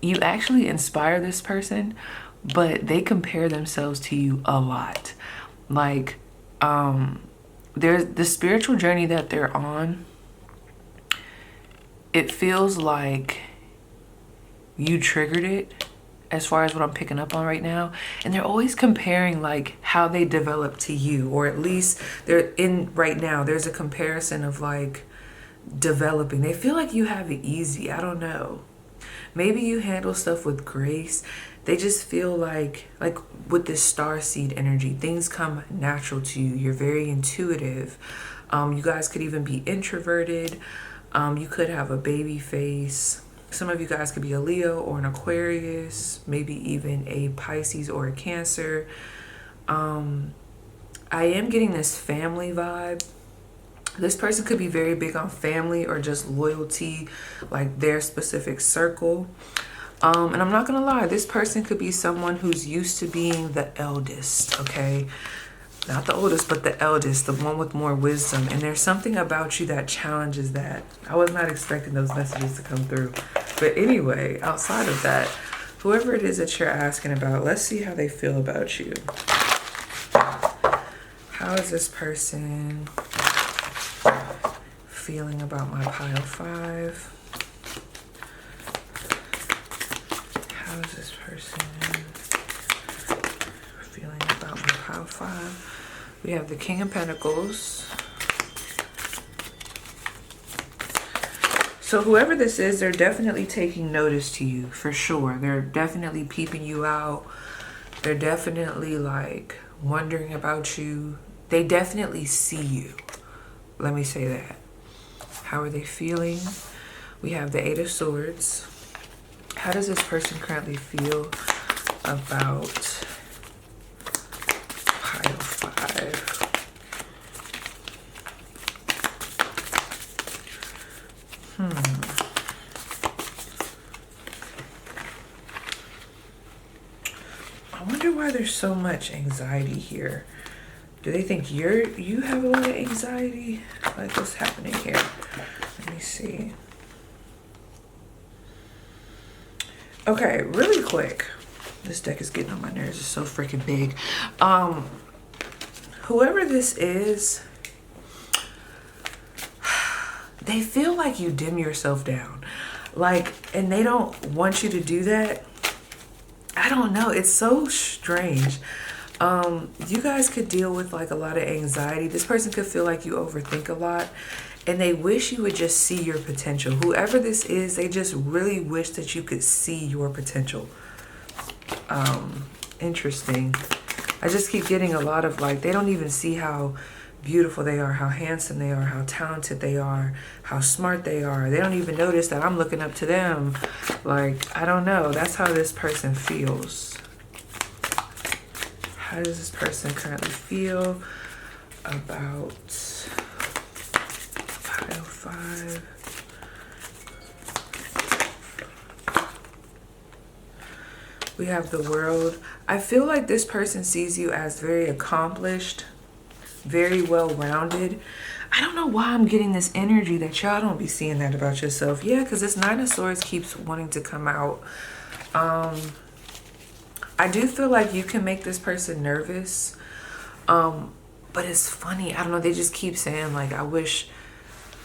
you actually inspire this person, but they compare themselves to you a lot. Like, there's the spiritual journey that they're on. It feels like you triggered it, as far as what I'm picking up on right now. And they're always comparing like how they develop to you, or at least they're in right now. There's a comparison of like developing. They feel like you have it easy. I don't know. Maybe you handle stuff with grace. They just feel like with this star seed energy, things come natural to you. You're very intuitive. You guys could even be introverted. You could have a baby face. Some of you guys could be a Leo or an Aquarius, maybe even a Pisces or a Cancer. I am getting this family vibe. This person could be very big on family or just loyalty, like their specific circle. And I'm not gonna lie, this person could be someone who's used to being the eldest, okay? Not the oldest, but the eldest, the one with more wisdom. And there's something about you that challenges that. I was not expecting those messages to come through. But anyway, outside of that, whoever it is that you're asking about, let's see how they feel about you. How is this person feeling about my pile 5? How is this person feeling about my pile 5? We have the King of Pentacles. So whoever this is, they're definitely taking notice to you, for sure. They're definitely peeping you out. They're definitely like wondering about you. They definitely see you. Let me say that. How are they feeling? We have the 8 of Swords. How does this person currently feel about pile 5? there's so much anxiety here? Do they think you have a lot of anxiety? Like, what's happening here? Let me see. Okay, really quick. This deck is getting on my nerves. It's so freaking big. Whoever this is, they feel like you dim yourself down. Like, and they don't want you to do that. I don't know. It's so strange. You guys could deal with like a lot of anxiety. This person could feel like you overthink a lot, and they wish you would just see your potential. Whoever this is, they just really wish that you could see your potential. Interesting. I just keep getting a lot of like, they don't even see how beautiful they are, how handsome they are, how talented they are, how smart they are. They don't even notice that I'm looking up to them. Like, I don't know. That's how this person feels. How does this person currently feel about pile 5? We have the World. I feel like this person sees you as very accomplished, very well-rounded. I don't know why I'm getting this energy that y'all don't be seeing that about yourself. Yeah, because this Nine of Swords keeps wanting to come out. I do feel like you can make this person nervous. But it's funny. I don't know. They just keep saying, like, I wish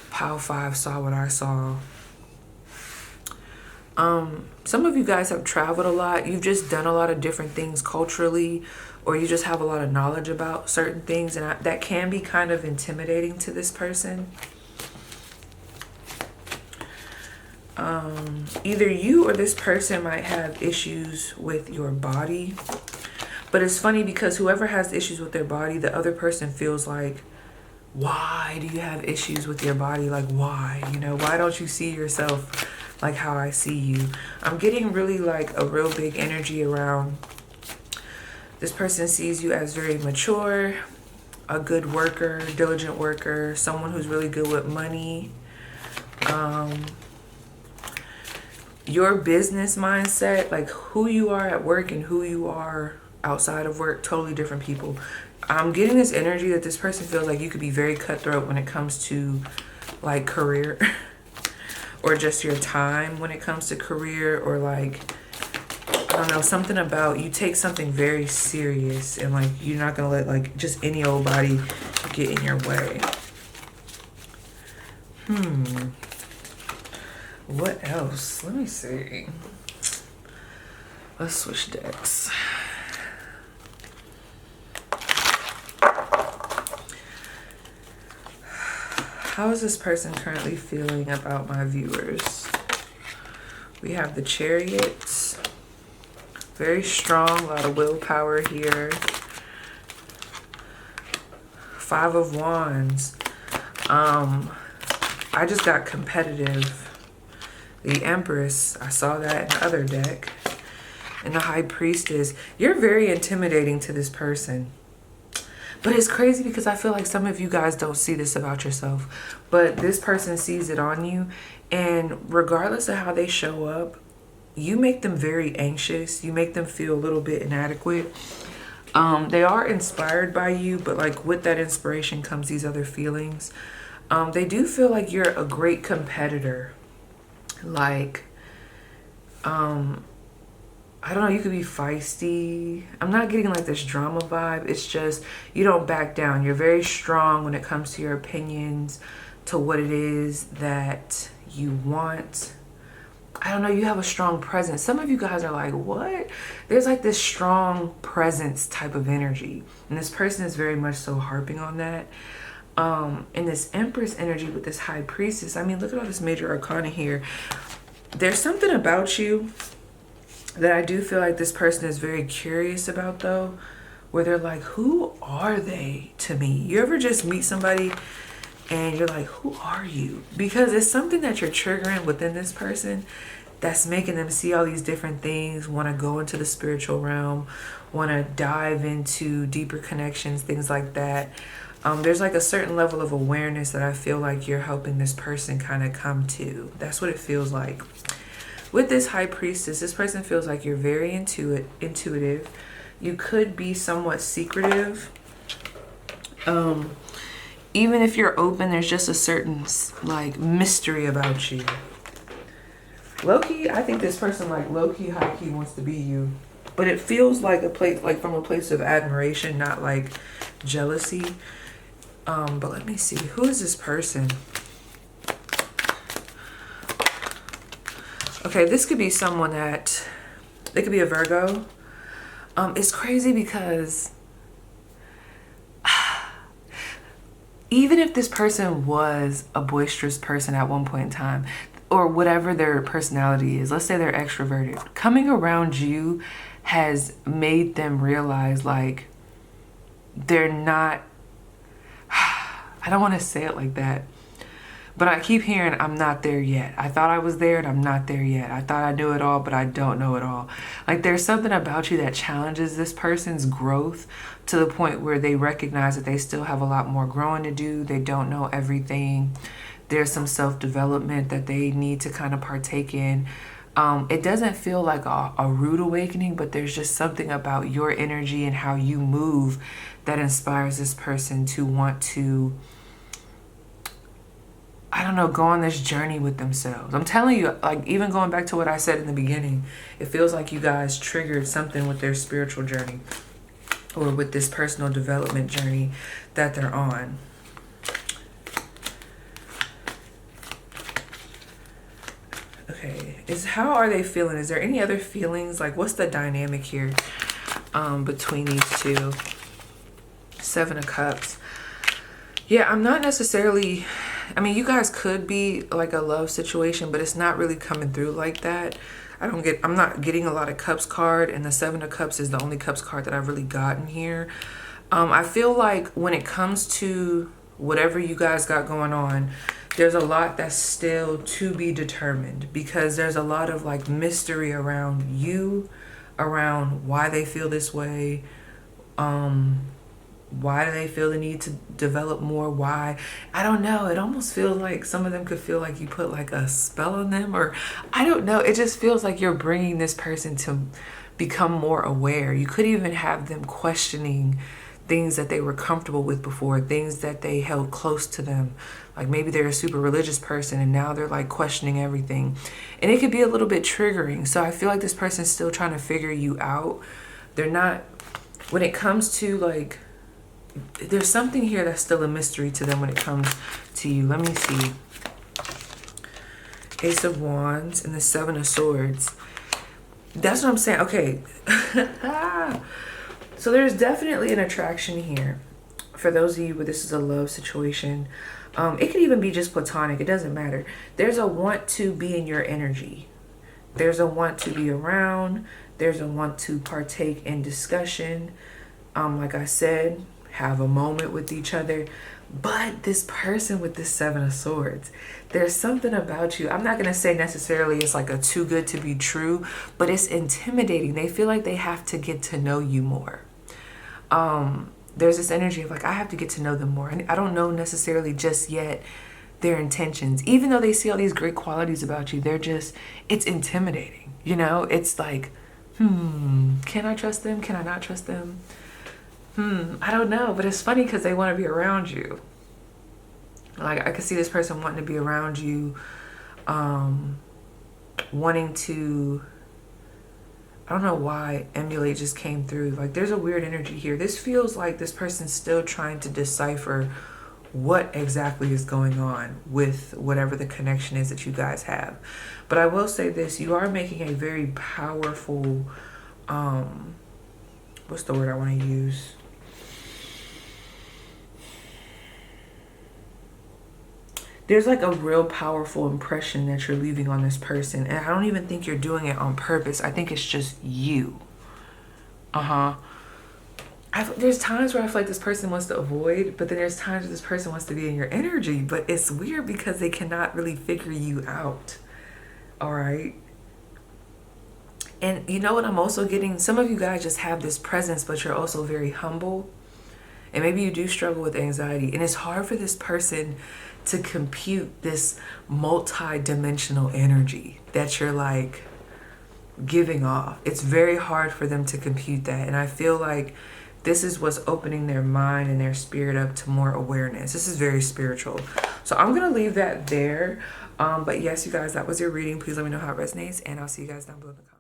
pile 5 saw what I saw. Some of you guys have traveled a lot. You've just done a lot of different things culturally, or you just have a lot of knowledge about certain things. And that can be kind of intimidating to this person. Either you or this person might have issues with your body. But it's funny because whoever has issues with their body, the other person feels like, why do you have issues with your body? Like, why? You know, why don't you see yourself like how I see you? I'm getting really like a real big energy around. This person sees you as very mature, a good worker, diligent worker, someone who's really good with money. Your business mindset, like who you are at work and who you are outside of work, totally different people. I'm getting this energy that this person feels like you could be very cutthroat when it comes to like career or just your time when it comes to career, or like, I don't know, something about you take something very serious and like you're not gonna let like just any old body get in your way. What else? Let me see. Let's switch decks. How is this person currently feeling about my viewers? We have the Chariot. Very strong, a lot of willpower here. 5 of Wands. I just got competitive. The Empress, I saw that in the other deck. And the High Priestess. You're very intimidating to this person. But it's crazy because I feel like some of you guys don't see this about yourself. But this person sees it on you. And regardless of how they show up, you make them very anxious. You make them feel a little bit inadequate. They are inspired by you, but like with that inspiration comes these other feelings. They do feel like you're a great competitor. Like, I don't know, you could be feisty. I'm not getting like this drama vibe. It's just, you don't back down. You're very strong when it comes to your opinions, to what it is that you want. I don't know, you have a strong presence. Some of you guys are like, what? There's like this strong presence type of energy. And this person is very much so harping on that. And this Empress energy with this High Priestess. I mean, look at all this major arcana here. There's something about you that I do feel like this person is very curious about, though, where they're like, who are they to me? You ever just meet somebody and you're like, who are you? Because it's something that you're triggering within this person that's making them see all these different things, want to go into the spiritual realm, want to dive into deeper connections, things like that. There's like a certain level of awareness that I feel like you're helping this person kind of come to. That's what it feels like. With this High Priestess, this person feels like you're very intuitive. You could be somewhat secretive. Even if you're open, there's just a certain like mystery about you. Low-key, I think this person like low-key, high-key wants to be you. But it feels like a place, like from a place of admiration, not like jealousy. But let me see. Who is this person? Okay, this could be someone that, they could be a Virgo. It's crazy because even if this person was a boisterous person at one point in time, or whatever their personality is, let's say they're extroverted, coming around you has made them realize like they're not, I don't want to say it like that, but I keep hearing I'm not there yet. I thought I was there and I'm not there yet. I thought I knew it all, but I don't know it all. Like there's something about you that challenges this person's growth to the point where they recognize that they still have a lot more growing to do. They don't know everything. There's some self-development that they need to kind of partake in. It doesn't feel like a rude awakening, but there's just something about your energy and how you move that inspires this person to want to, I don't know, go on this journey with themselves. I'm telling you, like even going back to what I said in the beginning, it feels like you guys triggered something with their spiritual journey or with this personal development journey that they're on. Okay, how are they feeling? Is there any other feelings? Like what's the dynamic here between these two? Seven of Cups. Yeah, I'm not necessarily, I mean, you guys could be like a love situation, but it's not really coming through like that. I'm not getting a lot of Cups card, and the Seven of Cups is the only Cups card that I've really gotten here. I feel like when it comes to whatever you guys got going on, there's a lot that's still to be determined, because there's a lot of like mystery around you, around why they feel this way. Why do they feel the need to develop more? Why? I don't know. It almost feels like some of them could feel like you put like a spell on them, or I don't know. It just feels like you're bringing this person to become more aware. You could even have them questioning things that they were comfortable with before, things that they held close to them. Like maybe they're a super religious person and now they're like questioning everything. And it could be a little bit triggering. So I feel like this person's still trying to figure you out. They're not, when it comes to like, there's something here that's still a mystery to them when it comes to you. Let me see. Ace of Wands and the Seven of Swords. That's what I'm saying. Okay. So there's definitely an attraction here. For those of you where this is a love situation, it could even be just platonic. It doesn't matter. There's a want to be in your energy. There's a want to be around. There's a want to partake in discussion. Like I said, have a moment with each other. But this person with this Seven of Swords, there's something about you. I'm not going to say necessarily it's like a too good to be true, but it's intimidating. They feel like they have to get to know you more. There's this energy of like, I have to get to know them more. And I don't know necessarily just yet their intentions. Even though they see all these great qualities about you, it's intimidating. You know, it's like, can I trust them? Can I not trust them? I don't know, but it's funny because they want to be around you. Like I could see this person wanting to be around you, wanting to, I don't know why emulate just came through. Like there's a weird energy here. This feels like this person's still trying to decipher what exactly is going on with whatever the connection is that you guys have. But I will say this, you are making a very powerful, what's the word I want to use? There's like a real powerful impression that you're leaving on this person. And I don't even think you're doing it on purpose. I think it's just you. There's times where I feel like this person wants to avoid, but then there's times where this person wants to be in your energy. But it's weird because they cannot really figure you out. All right. And you know what I'm also getting? Some of you guys just have this presence, but you're also very humble. And maybe you do struggle with anxiety. And it's hard for this person to compute this multi-dimensional energy that you're like giving off. It's very hard for them to compute that. And I feel like this is what's opening their mind and their spirit up to more awareness. This is very spiritual. So I'm going to leave that there. But yes, you guys, that was your reading. Please let me know how it resonates, and I'll see you guys down below in the comments.